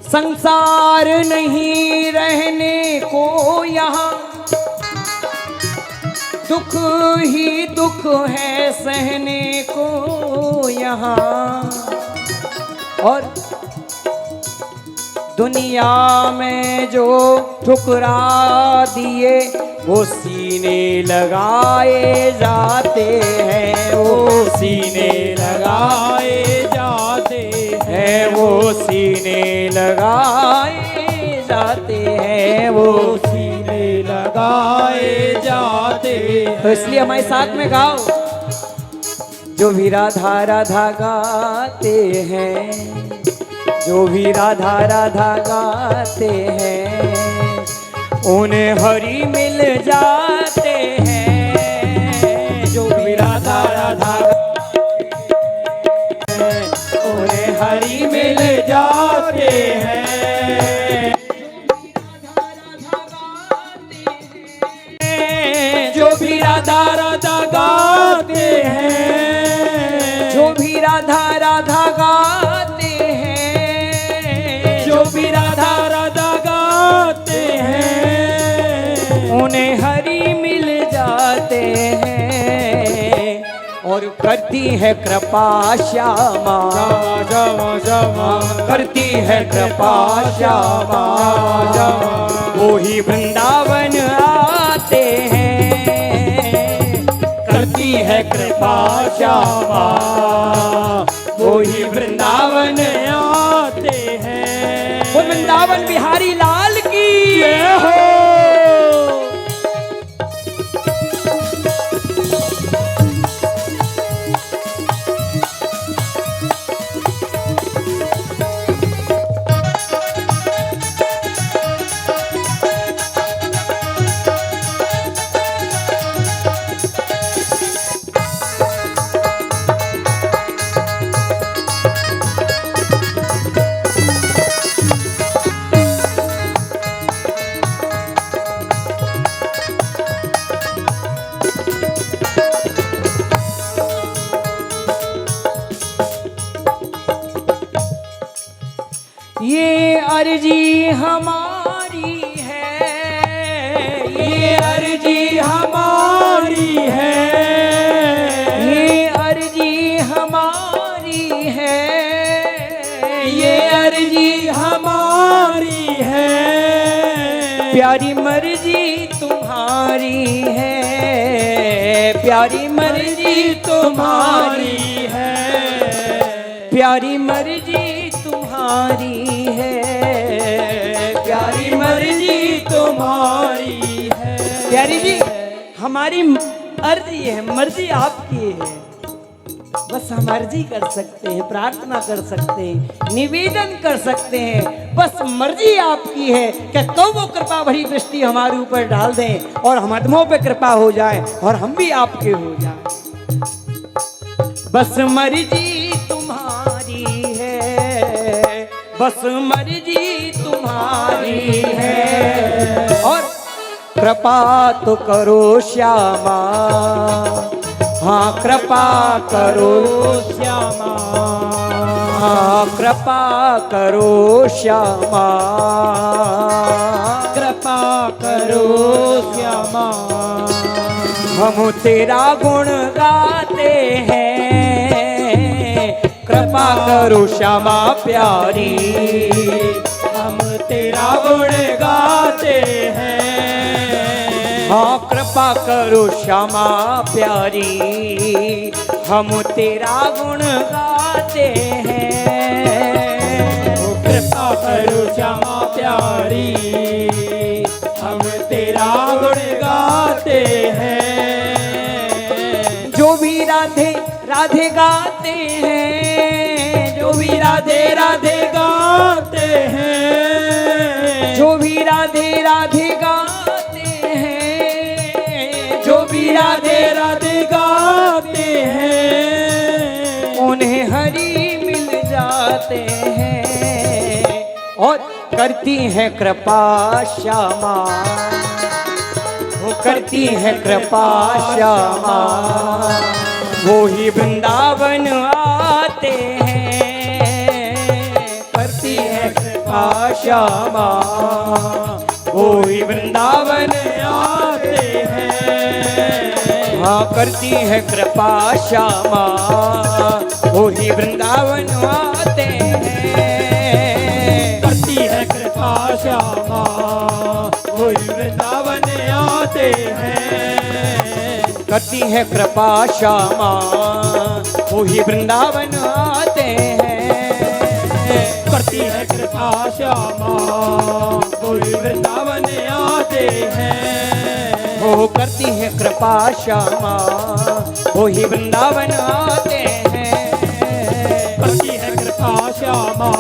संसार नहीं रहने को यहाँ, दुख ही दुख है सहने को यहाँ। और दुनिया में जो ठुकरा दिए वो सीने लगाए जाते हैं, वो सीने लगाए जाते हैं, वो सीने लगाए जाते हैं, वो सीने लगाए जाते हैं। तो इसलिए हमारे साथ में गाओ, जो भी राधा राधा गाते हैं, जो भी राधा राधा गाते हैं, उन्हें हरि मिल जाते हैं। जो भी राधा राधा गाते हैं, उन्हें हरि मिल जाते हैं। जो भी राधा राधा गाते हैं, जो भी राधा राधा गाते हैं, जो भी राधा राधा गाते हैं, उन्हें हरि मिल और करती है कृपा श्यामा, श्यामा श्यामा करती है कृपा श्यामा, वो ही वृंदावन आते हैं, करती है कृपा श्यामा, वो ही वृंदावन आते हैं। वो वृंदावन बिहारी लाल की जय हो। ये अर्जी हमारी है, ये अर्जी हमारी है, ये अर्जी हमारी है, ये अर्जी हमारी है, प्यारी मर्जी तुम्हारी है, प्यारी मर्जी तुम्हारी है, प्यारी मर्जी तुम्हारी है, प्यारी मर्जी तुम्हारी है। प्यारी जी, हमारी अर्जी है, मर्जी आपकी है, बस हम अर्जी कर सकते हैं, प्रार्थना कर सकते हैं, निवेदन कर सकते हैं, बस मर्जी आपकी है कि कब वो कृपा भरी दृष्टि हमारे ऊपर डाल दें और हम आत्माओं पे कृपा हो जाए और हम भी आपके हो जाए। बस मर्जी तुम्हारी है, बस मर्जी तुम्हारी है, और कृपा तो करो श्यामा, हाँ कृपा करो श्यामा, हाँ कृपा करो श्यामा, कृपा करो श्यामा। हम तेरा गुण गाते हैं, कृपा करो श्यामा प्यारी, हम तेरा गुण गाते हैं। हाँ कृपा करो श्यामा प्यारी, हम तेरा गुण गाते हैं। कृपा करो श्यामा प्यारी, हम तेरा गुण गाते हैं। जो भी राधे राधे गाते हैं, जो भी राधे राधे गाते हैं, जो भी राधे राधे गाते हैं, जो भी राधे राधे गाते हैं, उन्हें हरि मिल जाते हैं और करती है कृपा श्यामा, वो करती है कृपा श्यामा, वो ही वृंदावन आते हैं, करती है कृपा श्यामा, वो ही वृंदावन आते हैं। हाँ करती है कृपा श्यामा, वो ही वृंदावन आते हैं, करती है कृपा श्यामा, वो ही वृंदावन आते हैं। करती है कृपा श्यामा, वो ही वृंदावन आते हैं, करती है कृपा श्यामा, वो ही वृंदावन आते हैं। वो करती है कृपा श्यामा, वो ही वृंदावन आते हैं, करती है कृपा श्यामा,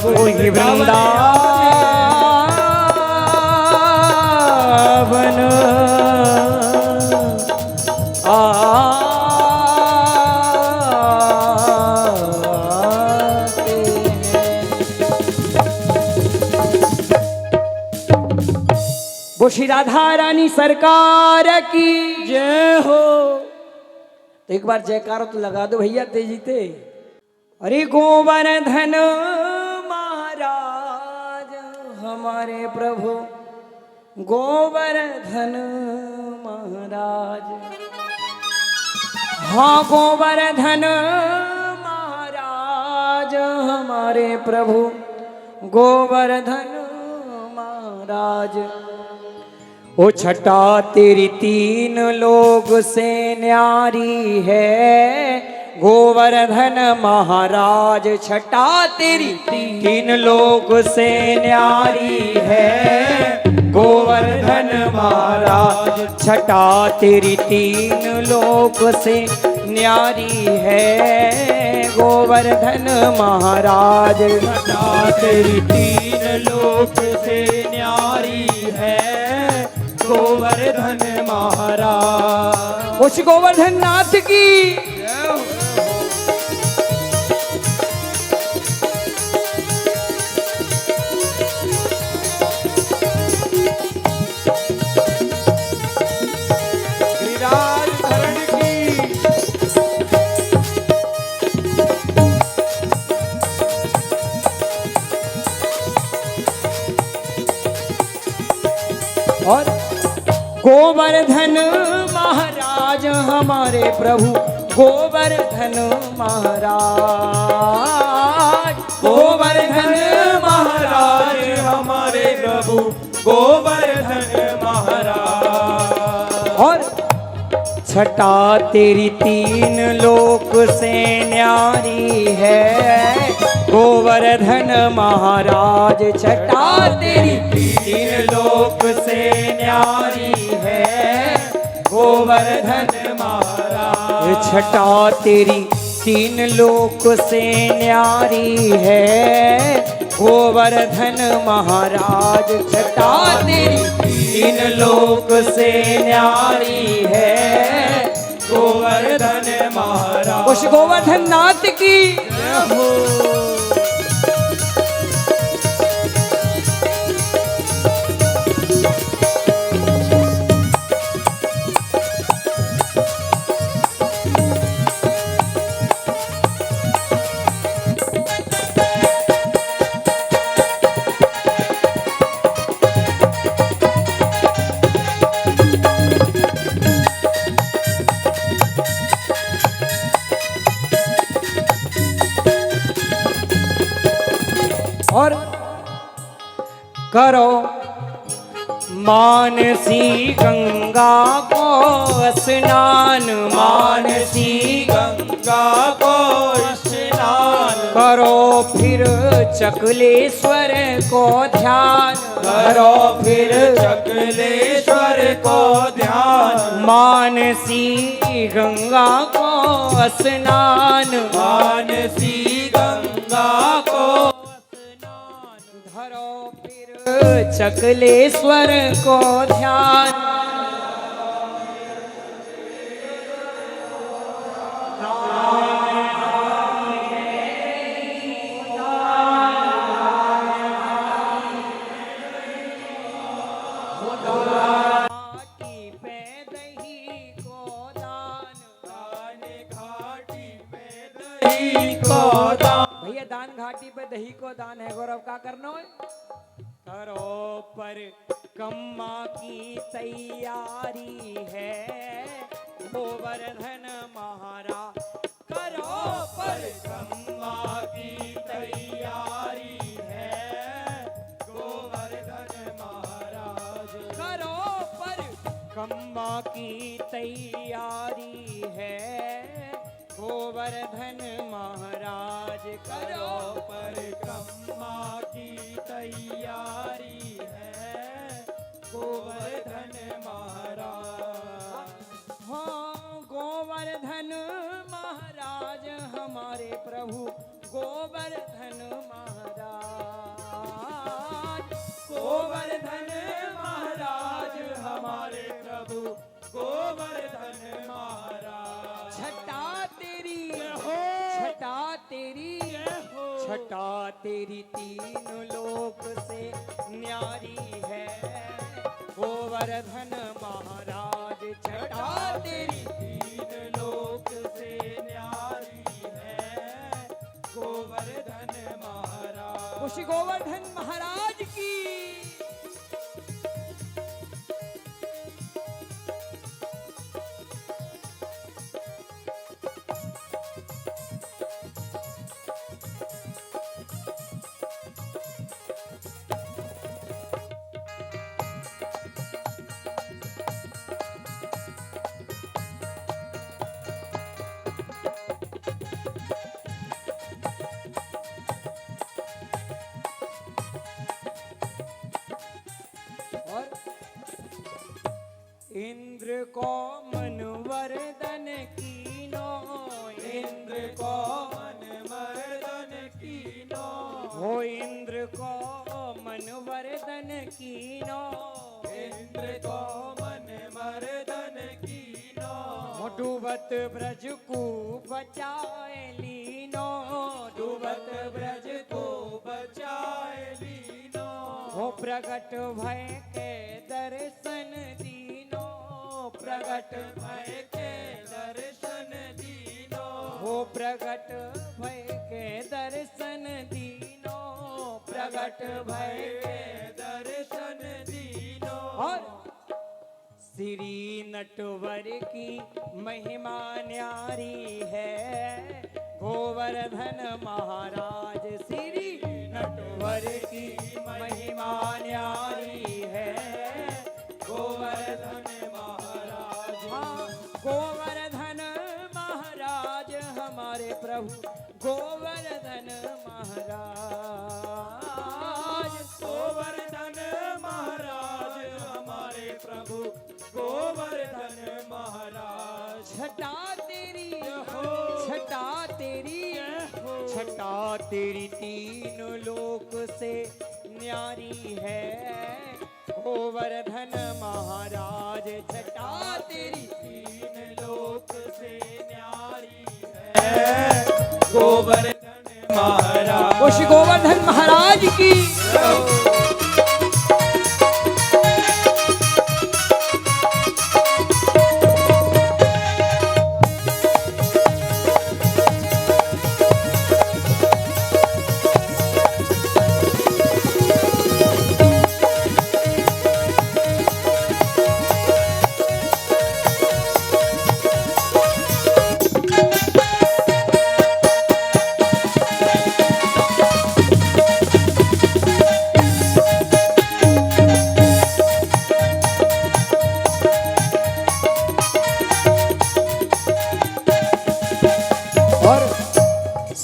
वो ही वृंदावन आते हैं। वो श्री राधा रानी सरकार की जय हो। तो एक बार जयकारा तो लगा दो भैया तेजी ते। अरे गोवर्धन महाराज हमारे प्रभु गोवर्धन महाराज हाँ गोवर्धन महाराज हमारे प्रभु गोवर्धन महाराज। ओ छटा तेरी तीन लोग से न्यारी है गोवर्धन महाराज। छटा तेरी तीन लोग से न्यारी है गोवर्धन महाराज। छटा तेरी तीन लोक से न्यारी है गोवर्धन महाराज। छटा तेरी तीन लोक से न्यारी है गोवर्धन महाराज। उस गोवर्धन नाथ की और गोवर्धन महाराज हमारे प्रभु गोवर्धन महाराज। गोवर्धन महाराज हमारे प्रभु गोवर्धन महाराज। और छटा तेरी तीन लोक से न्यारी है गोवर्धन महाराज। छटा तेरी तीन लोक से न्यारी है गोवर्धन महाराज। छटा तेरी तीन लोक से न्यारी है गोवर्धन महाराज। छटा तेरी तीन लोक से न्यारी है गोवर्धन महाराज। उस गोवर्धन नाथ की और करो मानसी गंगा को स्नान। मानसी गंगा को स्नान करो फिर चकलेश्वर को ध्यान। करो फिर चकलेश्वर को ध्यान। मानसी गंगा को स्नान। मानसी गंगा को धरो फिर चकलेश्वर को ध्यान। भैया दान घाटी पे दही को दान है। गौरव का करना है करो पर कम्मा की तैयारी है गोवर्धन महाराज। करो पर कम्मा की तैयारी है गोवर्धन महाराज। करो पर कम्मा की तैयारी है गोवर्धन महाराज। करो पर कम्मा की तैयारी है गोवर्धन महाराज। हाँ गोवर्धन महाराज हमारे प्रभु गोवर्धन महाराज। गोवर्धन महाराज हमारे प्रभु गोवर्धन महाराज। छटा तेरी छटा तेरी तीन लोक से न्यारी है गोवर्धन महाराज। छटा तेरी तीन लोक से न्यारी है गोवर्धन महाराज। उस गोवर्धन महाराज की इंद्र को मन वरदन कीनो, इंद्र को मन मर्दन कीनो, हो इंद्र को मन वरदन कीनो, इंद्र को मन मर्दन कीनो, डूबत ब्रज को बचाए लीनो, डूबत ब्रज को बचाए लीनो, हो प्रगट भय के दर्शन दीनो, प्रगट भय के दर्शन दीनो, हो प्रगट भय के दर्शन दीनो, प्रगट भय के दर्शन दीनो, और श्री नटवर की महिमा न्यारी है, गोवर्धन महाराज श्री नटवर की महिमा न्यारी है, गोवर्धन महाराज, हाँ, गोवर्धन महाराज हमारे प्रभु गोवर्धन महाराज, गोवर्धन महाराज हमारे प्रभु गोवर्धन महाराज, छटा तेरी हो, छटा तेरी हो, छटा तेरी तीन लोक से न्यारी है, गोवर्धन महाराज छटा तेरी तीन लोक से न्यारी है, गोवर्धन महाराज, ओ श्री गोवर्धन महाराज की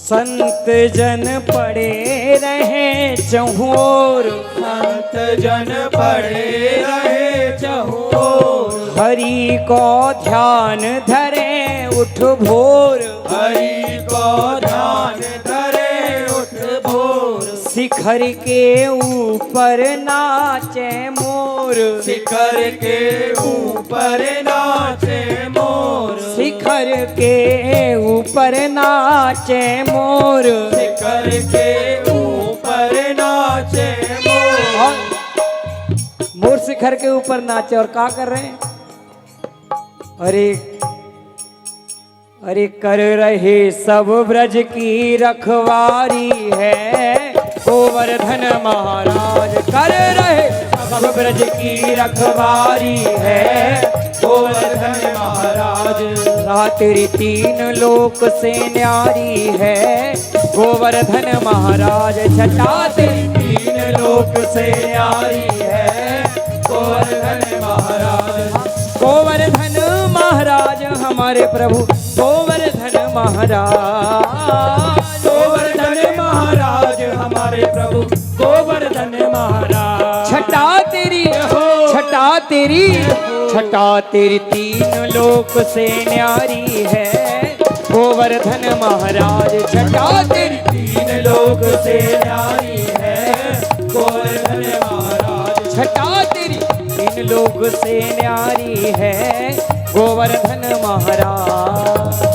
संत जन पड़े रहे चहुओर, संत जन पड़े रहे चहुओर, हरि को ध्यान धरे उठ भोर, हरि को ध्यान धरे उठ भोर, शिखर के ऊपर नाचे मोर, शिखर के ऊपर नाचे मोर, शिखर के ऊपर नाचे मोर, शिखर के ऊपर नाचे मोर, और मोर शिखर के ऊपर नाचे और क्या कर रहे हैं? अरे कर रहे सब ब्रज की रखवारी है, गोवर्धन महाराज कर रहे सब ब्रज की रखवारी है, गोवर्धन महाराज, राह तेरी तीन लोक से न्यारी है, गोवर्धन महाराज छटा तेरी तीन लोक से न्यारी है, गोवर्धन महाराज, गोवर्धन महाराज हमारे प्रभु गोवर्धन महाराज, गोवर्धन महाराज हमारे प्रभु गोवर्धन महाराज, छटा तेरी छटा तेरी छटा तेरी तीन लोक से न्यारी है, गोवर्धन महाराज छटा तेरी तीन लोक से न्यारी है, गोवर्धन महाराज, छटा तेरी तीन लोक से न्यारी है, गोवर्धन महाराज।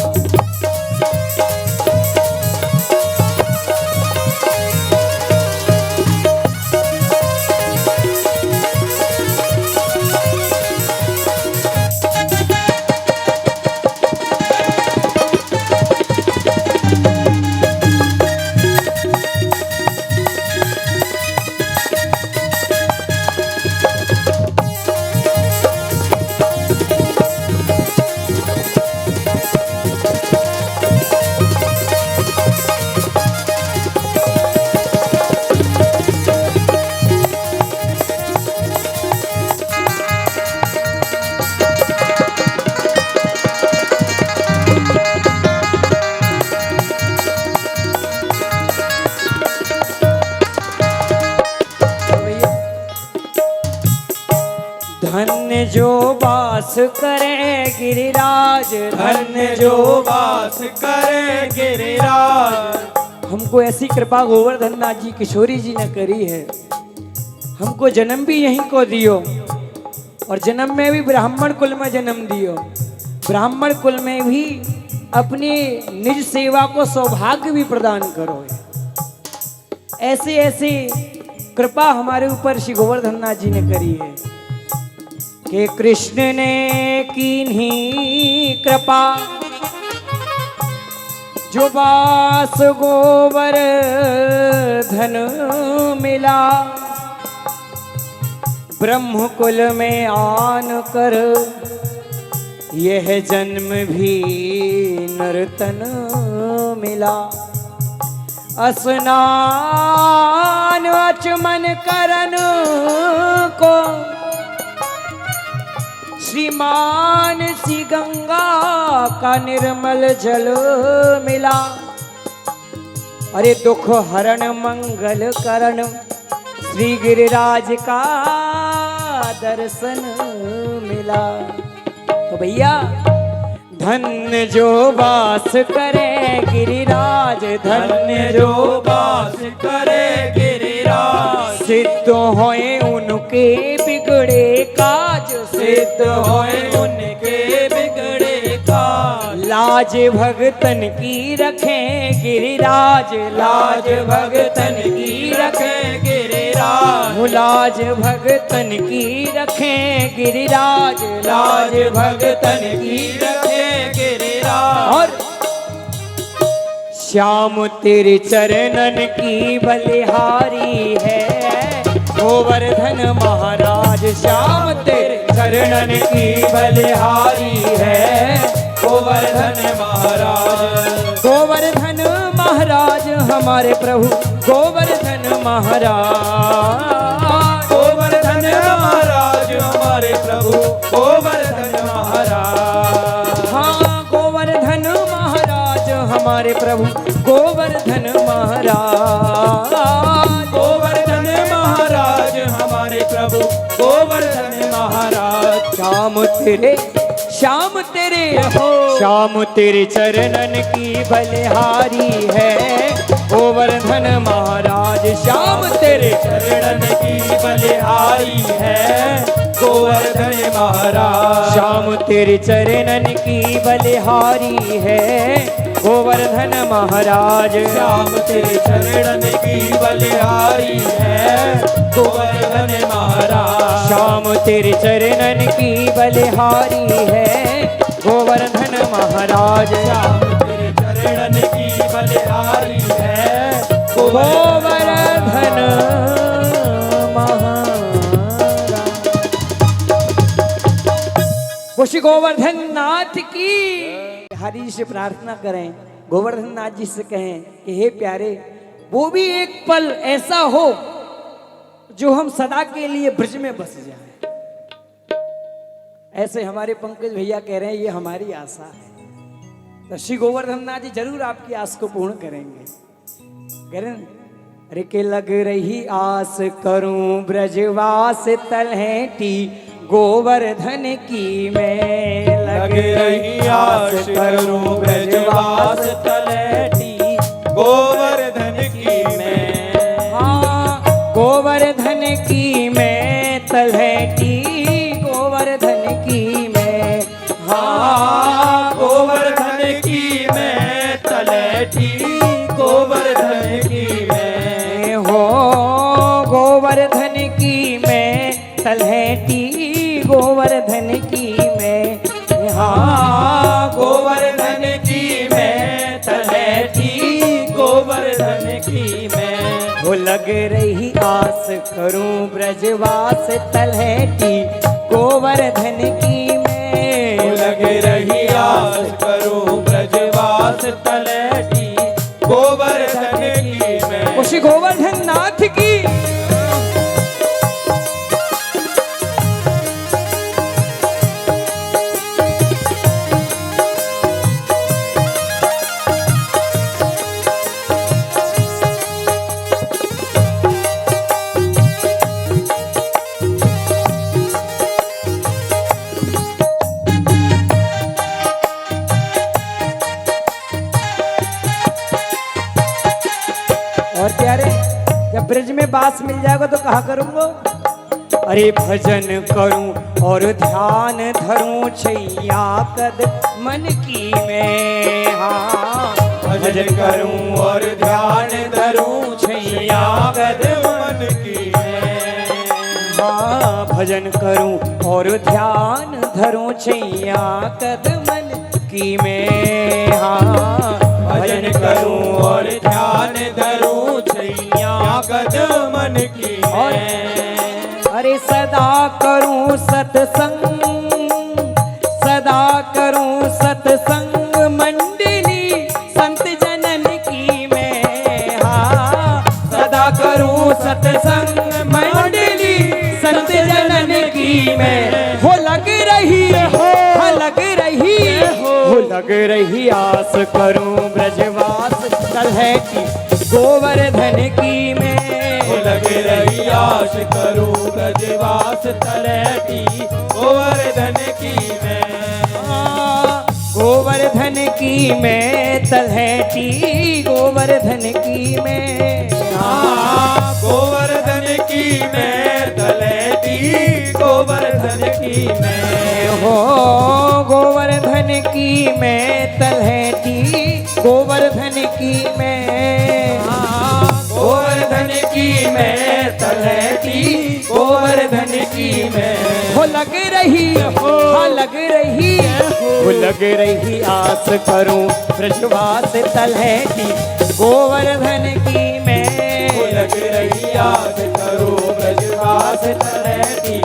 धन्य जो वास करे गिरिराज, धन्य जो वास करे गिरिराज। हमको ऐसी कृपा गोवर्धन नाथ जी किशोरी जी ने करी है। हमको जन्म भी यहीं को दियो और जन्म में भी ब्राह्मण कुल में जन्म दियो। ब्राह्मण कुल में भी अपनी निज सेवा को सौभाग्य भी प्रदान करो। ऐसे ऐसे कृपा हमारे ऊपर श्री गोवर्धन नाथ जी ने करी है कि कृष्ण ने कीन्ही कृपा जो बास गोवर्धन मिला, ब्रह्म कुल में आन कर यह जन्म भी नर्तन मिला। स्नान अचमन करन को श्रीमान सी गंगा का निर्मल जल मिला। अरे दुख हरण मंगल करण श्री गिरिराज का दर्शन मिला। तो भैया धन्य जो वास करे गिरिराज, धन्य जो वास करे गिरिराज। सिद्ध होए उनके बिगड़े काज, सिद्ध होए उनके बिगड़े काज। लाज भगतन की रखें गिरिराज, लाज भगतन की रखे गिरिराज। लाज भगतन की रखें गिरिराज, लाज भगतन की रखे गिरिराज। और श्याम तेरे चरणन की बलिहारी है गोवर्धन महाराज। श्याम तेरे चरणन की बलिहारी है गोवर्धन महाराज। गोवर्धन महाराज हमारे प्रभु गोवर्धन महाराज। गोवर्धन महाराज हमारे प्रभु गोवर्धन महाराज। हाँ गोवर्धन महाराज हमारे प्रभु गोवर्धन महाराज। गोवर्धन महाराज हमारे प्रभु गोवर्धन महाराज। श्याम तेरे हो श्याम तेरे चरणन की बलिहारी है गोवर्धन महाराज। श्याम तेरे चरणन की बलिहारी है गोवर्धन महाराज। श्याम तेरे चरणन की बलिहारी है गोवर्धन महाराज। श्याम तेरे चरणन की बलिहारी है गोवर्धन महाराज। श्याम तेरे चरणन की बलिहारी है गोवर्धन महाराज। श्याम तेरे चरणन की बलिहारी है गोवर्धन महाराज। वो श्री गोवर्धन नाथ की हरि जी से प्रार्थना करें, गोवर्धन नाथ जी से कहें कि हे प्यारे वो भी एक पल ऐसा हो जो हम सदा के लिए ब्रज में बस जाएं। ऐसे हमारे पंकज भैया कह रहे हैं ये हमारी आशा है। तो श्री गोवर्धन नाथ जी जरूर आपकी आस को पूर्ण करेंगे। कह रहे हैं, अरे के लग रही आस करूं ब्रजवास तलहेटी गोवर्धन की मैं। लग रही आस करूं ब्रजवास तलहटी गोवर्धन की मैं। हाँ गोवर्धन की मैं तलहेटी गोवर्धन की मैं। हाँ गोवर्धन की मैं तलहटी गोवर्धन की मैं। हो गोवर्धन की मैं तलहेटी गोवर्धन की मैं। हाँ गोवर्धन की मैं तलहटी गोवर्धन की मैं। वो लग रही आस करूं ब्रजवास तलहेटी गोवर्धन की मैं। लग रही आस करूं ब्रजवास तलहटी गोवर्धन की मैं। उसी गोवर्धन नाथ की में बास मिल जाएगा तो कहा करूँगा। अरे भजन करूं और ध्यान धरूं छैया कद मन की में। हाँ भजन करूं और ध्यान धरूं छैया कद मन की में। हाँ भजन करूं और ध्यान धरूं छैया कद मन की में। हाँ भजन करूं और ध्यान धरूं छैया कद मन की में। अरे सदा करूं सत्संग, सदा करूं सत्संग मंडली संत जनन की मैं। हाँ सदा करूं सत्संग मंडली संत जनन की मैं। हो लग रही हो लग रही हो लग रही आस करूं ब्रजवास तलहटी गोवर्धन की मैं। लग रही आश करूं ब्रजवास तलहटी गोवर्धन की मैं। गोवर्धन की मैं तलहटी गोवर्धन की मैं। गोवर्धन की मैं तलहटी गोवर्धन की मैं। हो गोवर्धन की मैं तलहटी गोवर्धन की मैं। गोवर्धन की मैं तलहटी गोवर्धन की मैं। हो लग रही हाँ लग रही हो लग रही आस करूं ब्रजवास तलहटी गोवर्धन की मैं। लग रही आस करूं ब्रजवास तलहटी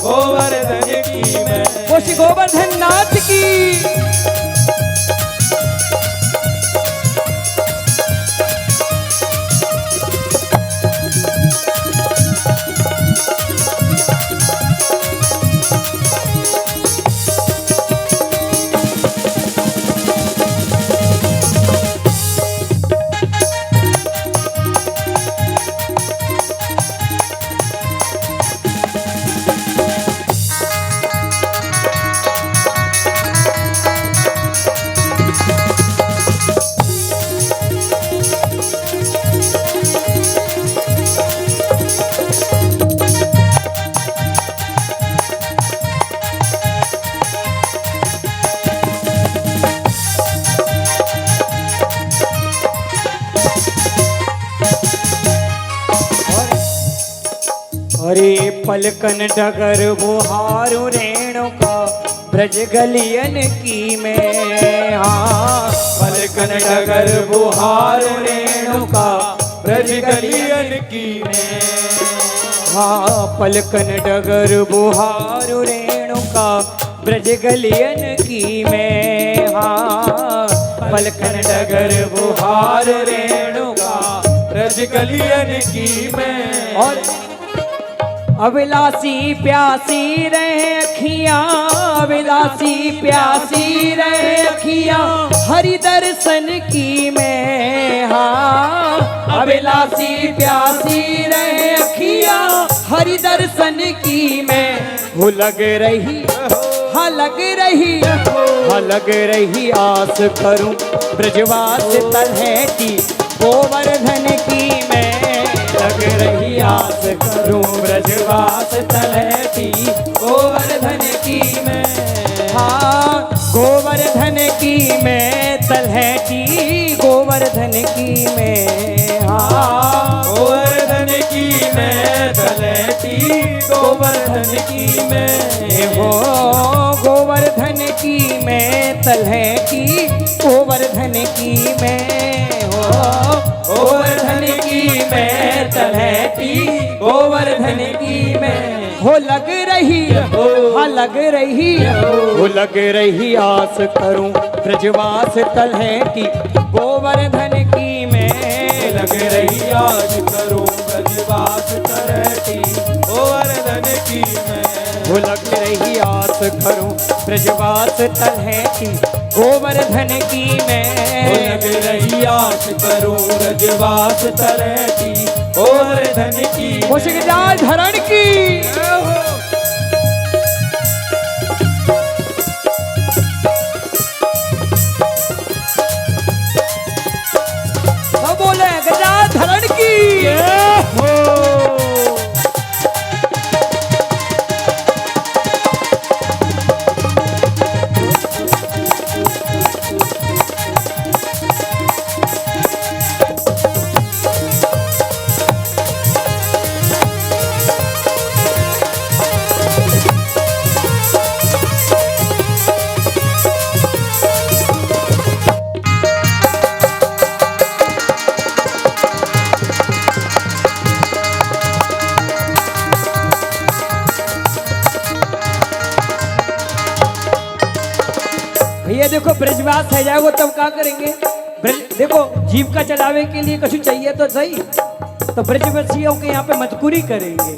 गोवर्धन की मैं। वो श्री गोवर्धन नाथ की। अरे पलकन डगर बुहारू रेणुका ब्रज गलियन की में। हाँ पलकन डगर बुहार रेणुका ब्रज गलियन की में। हाँ पलकन डगर बुहारू रेणुका ब्रज गलियन की में। हाँ पलकन डगर बुहार रेणुका ब्रज गलियन की में। और अभिलाषी प्यासी रहे अखियां, अभिलाषी प्यासी रहे अखियां हरि दर्शन की में। हाँ अभिलाषी प्यासी रहे अखियां हरि दर्शन की में। वो लग रही हाँ लग रही हाँ लग रही आस करूं ब्रजवास तलहटी गोवर्धन की मैं। लग रही आस करूं ब्रजवास तलहटी गोवर्धन की मैं। हाँ गोवर्धन की मैं तलहटी गोवर्धन की मैं। हाँ गोवर्धन की मैं तलहटी गोवर्धन की मैं। हो गोवर्धन की मैं तलहटी गोवर्धन की मैं। हो गोवर्धन की मैं तलहटी गोवर्धन की मैं। हो लग रही हाँ लग रही हो लग रही आस करूं ब्रजवास तलहटी गोवर्धन की मैं। लग रही आस करूं ब्रजवास तलहटी गोवर्धन की मैं। हो लग रही आस करूं ब्रजवास तलहटी गोवर्धन की मैं। लग रही आस करूं ब्रजवास तलहटी गोवर्धन की। मुश्किल धरण की। बोले गजा धरण की। ये देखो ब्रजवास है जाएगो तब क्या करेंगे। देखो जीविका चलावे के लिए कछु चाहिए तो सही, तो ब्रजवासियों के यहाँ पे मजकूरी करेंगे।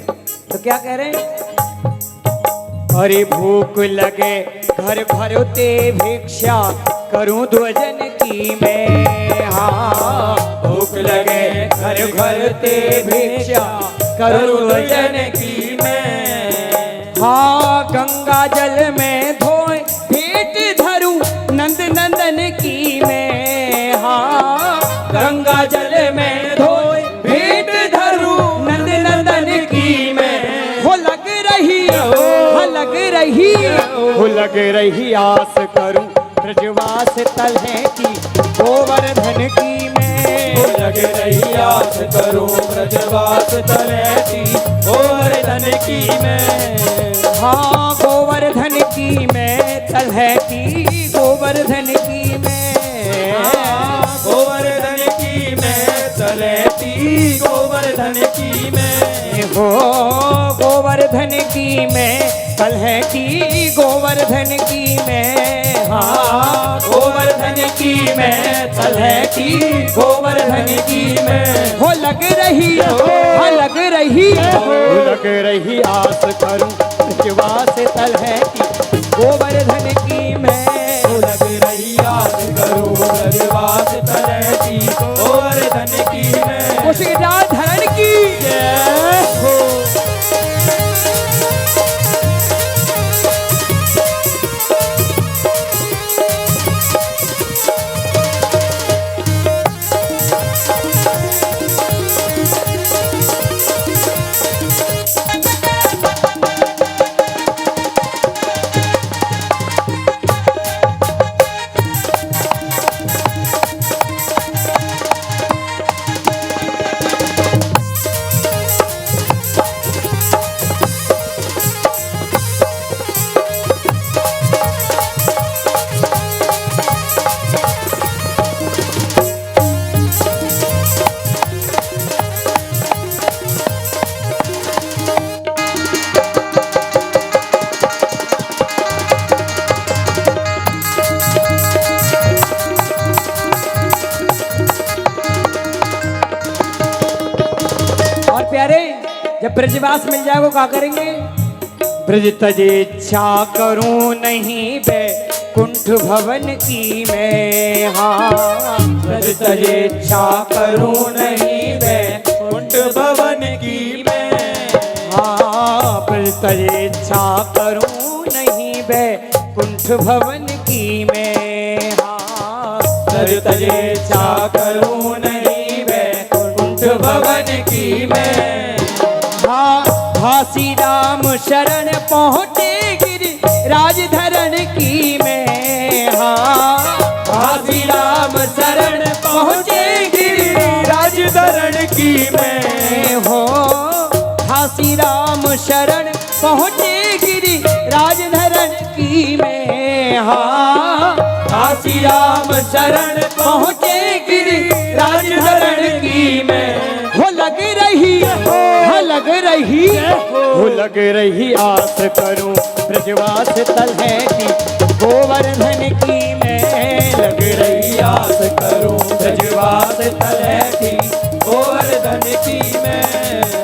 तो क्या कह रहे हैं, अरे भूख लगे घर भरोते भिक्षा करूं ध्वजन की मैं। हाँ भूख लगे घर भरते भिक्षा करूं ध्वजन की मैं। हाँ गंगा जल में धोए भेंट धरूं नंद नंदन की मैं। हाँ गंगा जल में धोए भेंट धरूं नंद नंदन की मैं। हो लग रही आस करूं ब्रजवास तलहे की गोवर्धन की मैं। हो लग रही आस करूं ब्रजवास तलहे की गोवर्धन की मैं। हाँ गोवर्धन की मैं तलहे की गोवर्धन की मैं। गोवर्धन की मैं तलहटी गोवर्धन की मैं। हो गोवर्धन की मैं तलहटी गोवर्धन की मैं। हाँ गोवर्धन की मैं तलहटी गोवर्धन की मैं। हो लग रही आस करूं ब्रजवास तलहटी गोवर्धन की मैं। हो लग रही आस करूं ब्रजवास तलहटी गोवर्धन की मैं। उस राधरण की जय हो। प्यारे जब ब्रजवास मिल जाएगा क्या करेंगे, ब्रज तजे इच्छा करूं नहीं बे कुंठ भवन की मैं। हाँ ब्रज तजे इच्छा करूं नहीं बे कुंठ भवन की मैं। हाँ ब्रज तजे इच्छा करूं नहीं बे कुंठ भवन की मैं। हाँ ब्रज तजे इच्छा करूं नहीं बे कुंठ भवन की मैं। हाँ घासी राम शरण पहुँचे गिरि राजधरण की मैं। हाँ घासी राम शरण पहुँचे गिरि राजधरण की मैं। हो घासी राम शरण पहुँचे गिरि राजधरण की मैं। हाँ घासी राम शरण पहुँचे गिरि राजधरण की मैं। हो लग रही आस करूं ब्रजवास तलहटी गोवर्धन की मैं। लग रही आस करूं ब्रजवास तलहटी गोवर्धन की मैं।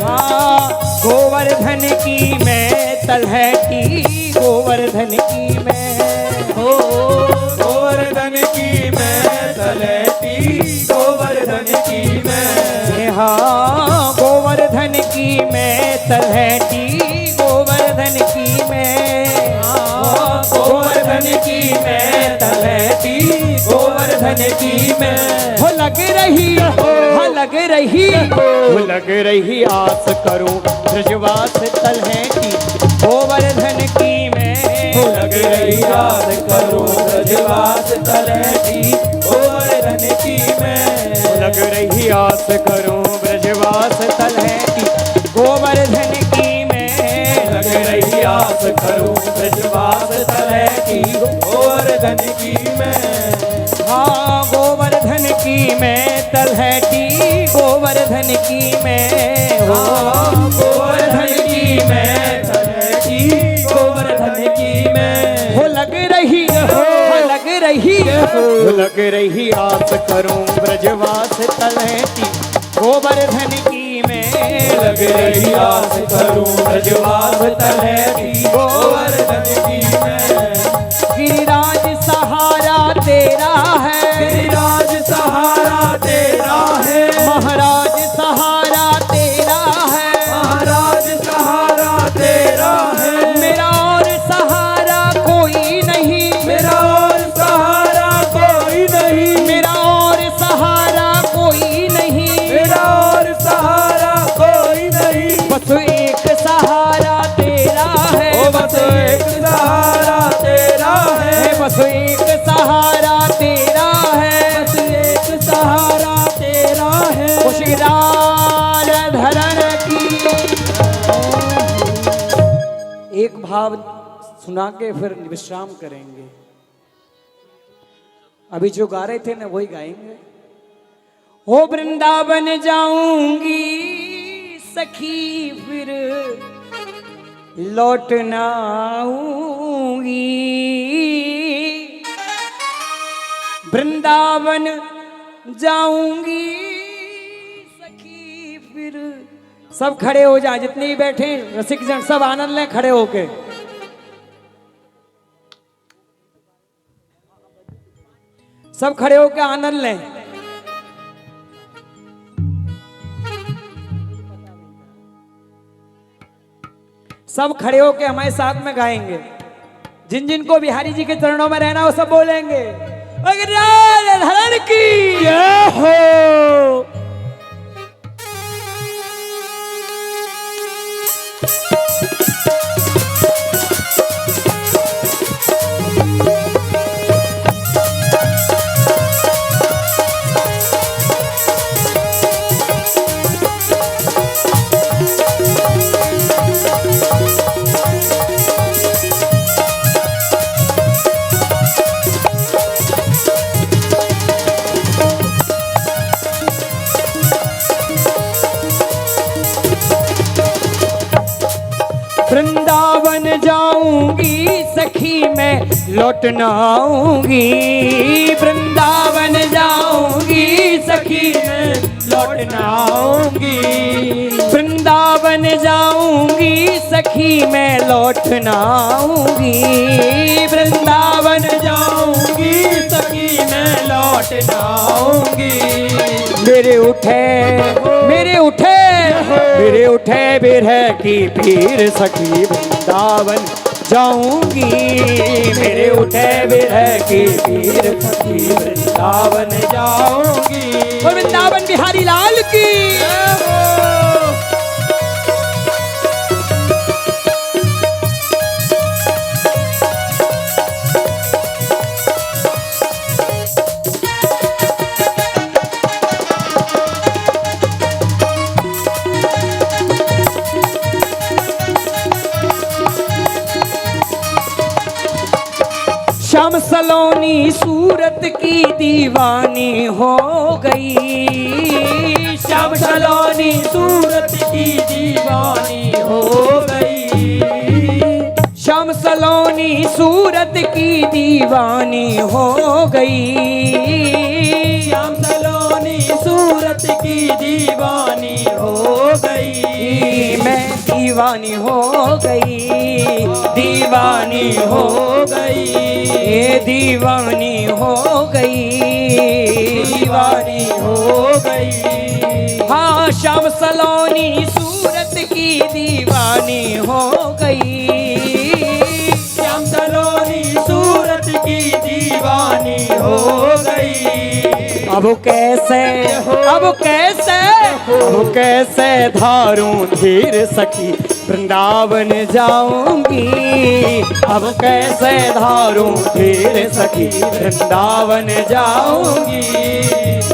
हाँ गोवर्धन की मैं तलहटी गोवर्धन की मैं। हो गोवर्धन की मैं तलहटी गोवर्धन की मैं। हाँ गोवर्धन की मैं तलहटी गोवर्धन की मैं। हाँ गोवर्धन की मैं तलहटी गोवर्धन की मैं। हो लग रही आस करूं ब्रजवास तलहटी गोवर्धन की मैं। हो लग रही आस करूं ब्रजवास तलहटी गोवर्धन की मैं। लग रही आस करूं ब्रजवास तलहटी गोवर्धन की मैं। लग रही आस करूं ब्रजवास तलहटी गोवर्धन की मैं। हाँ गोवर्धन की मैं तलहटी गोवर्धन की मैं। हाँ गोवर्धन की मैं तलहटी गोवर्धन की मैं। हो लग लग रही आस करूं ब्रजवास तलहटी गोवर्धन की मैं। लग रही आस करूं ब्रजवास तलहटी गोवर्धन की मैं। गिरिराज सहारा तेरा है, गिरिराज सहारा तेरा है, महाराज सहारा तेरा है, महाराज सहारा तेरा है। मेरा और सहारा कोई नहीं, मेरा और सहारा कोई नहीं, मेरा और सहारा कोई नहीं, मेरा और सहारा कोई नहीं। बस एक सहारा तेरा है, ओ बस एक सहारा तेरा है, बस एक सहारा तेरा है, बस एक सहारा तेरा है। खुशगार धरण की। एक भाव सुना के फिर विश्राम करेंगे। अभी जो गा रहे थे ना वही गाएंगे। हो वृंदावन जाऊंगी सखी फिर लौट ना आऊंगी। वृंदावन जाऊंगी सखी फिर। सब खड़े हो जाए, जितने भी बैठे रसिक जन सब आनंद लें खड़े होके। सब खड़े होके आनंद लें। सब खड़े होके हमारे साथ में गाएंगे। जिन जिन को बिहारी जी के चरणों में रहना वो सब बोलेंगे धरण की जय हो। वृंदावन जाऊंगी सखी मैं लौट न आऊंगी। वृंदावन जाऊंगी सखी मैं लौट न आऊंगी। वृंदावन जाऊंगी सखी मैं लौट न आऊंगी। वृंदावन जाऊंगी सखी मैं लौट न आऊंगी। मेरे उठे मेरे उठे मेरे उठे बिरह की पीर सखी वृंदावन जाऊंगी। मेरे उठे बिरह की पीर सखी वृंदावन जाऊंगी। और वृंदावन बिहारी लाल की। श्याम सलोनी सूरत की दीवानी हो गई। श्याम सलोनी सूरत की दीवानी हो गई। श्याम सलोनी सूरत की दीवानी हो गई। श्याम सलोनी सूरत की दीवानी हो गई। मैं दीवानी हो गई, दीवानी हो गई। ये दीवानी हो गई, दीवानी हो गई। हाँ श्याम सलोनी सूरत की दीवानी हो गई। श्याम सलोनी सूरत की दीवानी हो गई। अब कैसे अब कैसे अब कैसे धारूं धीर सखी वृंदावन जाऊंगी। अब कैसे धारूं धीर सखी वृंदावन जाऊंगी।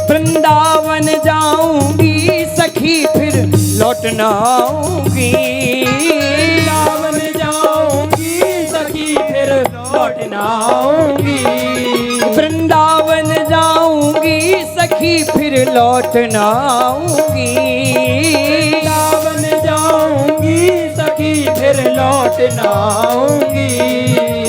वृंदावन जाऊंगी सखी फिर लौट न आऊंगी। वृंदावन जाऊंगी सखी फिर लौट न आऊंगी। वृंदावन जाऊंगी सखी फिर लौट न आऊंगी। वृंदावन जाऊंगी सखी फिर लौट न आऊंगी।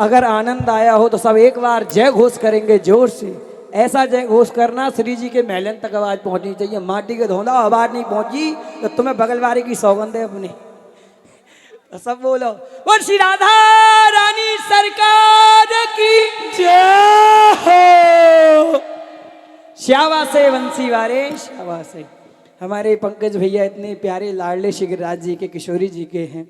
अगर आनंद आया हो तो सब एक बार जय घोष करेंगे जोर से। ऐसा जय घोष करना श्री जी के महलन तक आवाज पहुंचनी चाहिए। माटी के धोंदा आवाज नहीं पहुंची तो तुम्हें बगलवारी की सौगंध है अपनी। तो सब बोलो बोल श्री राधा रानी सरकार की जय हो। श्यावा से वंशी वारे श्यावा से। हमारे पंकज भैया इतने प्यारे लाडले श्री गिरिराज जी के किशोरी जी के हैं।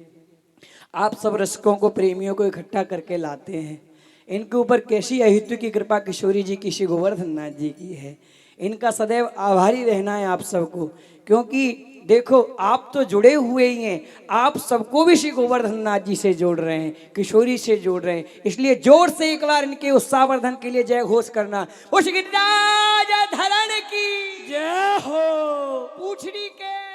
आप सब रसिकों को प्रेमियों को इकट्ठा करके लाते हैं। इनके ऊपर कैसी अहित्व की कृपा किशोरी जी की श्री गोवर्धन नाथ जी की है। इनका सदैव आभारी रहना है आप सबको, क्योंकि देखो आप तो जुड़े हुए ही हैं, आप सबको भी श्री गोवर्धन नाथ जी से जोड़ रहे हैं, किशोरी से जोड़ रहे हैं। इसलिए जोर से एक बार इनके उत्साहवर्धन के लिए जय घोष करना। वो श्री गिरिराज धरण की जय हो। पूछड़ी के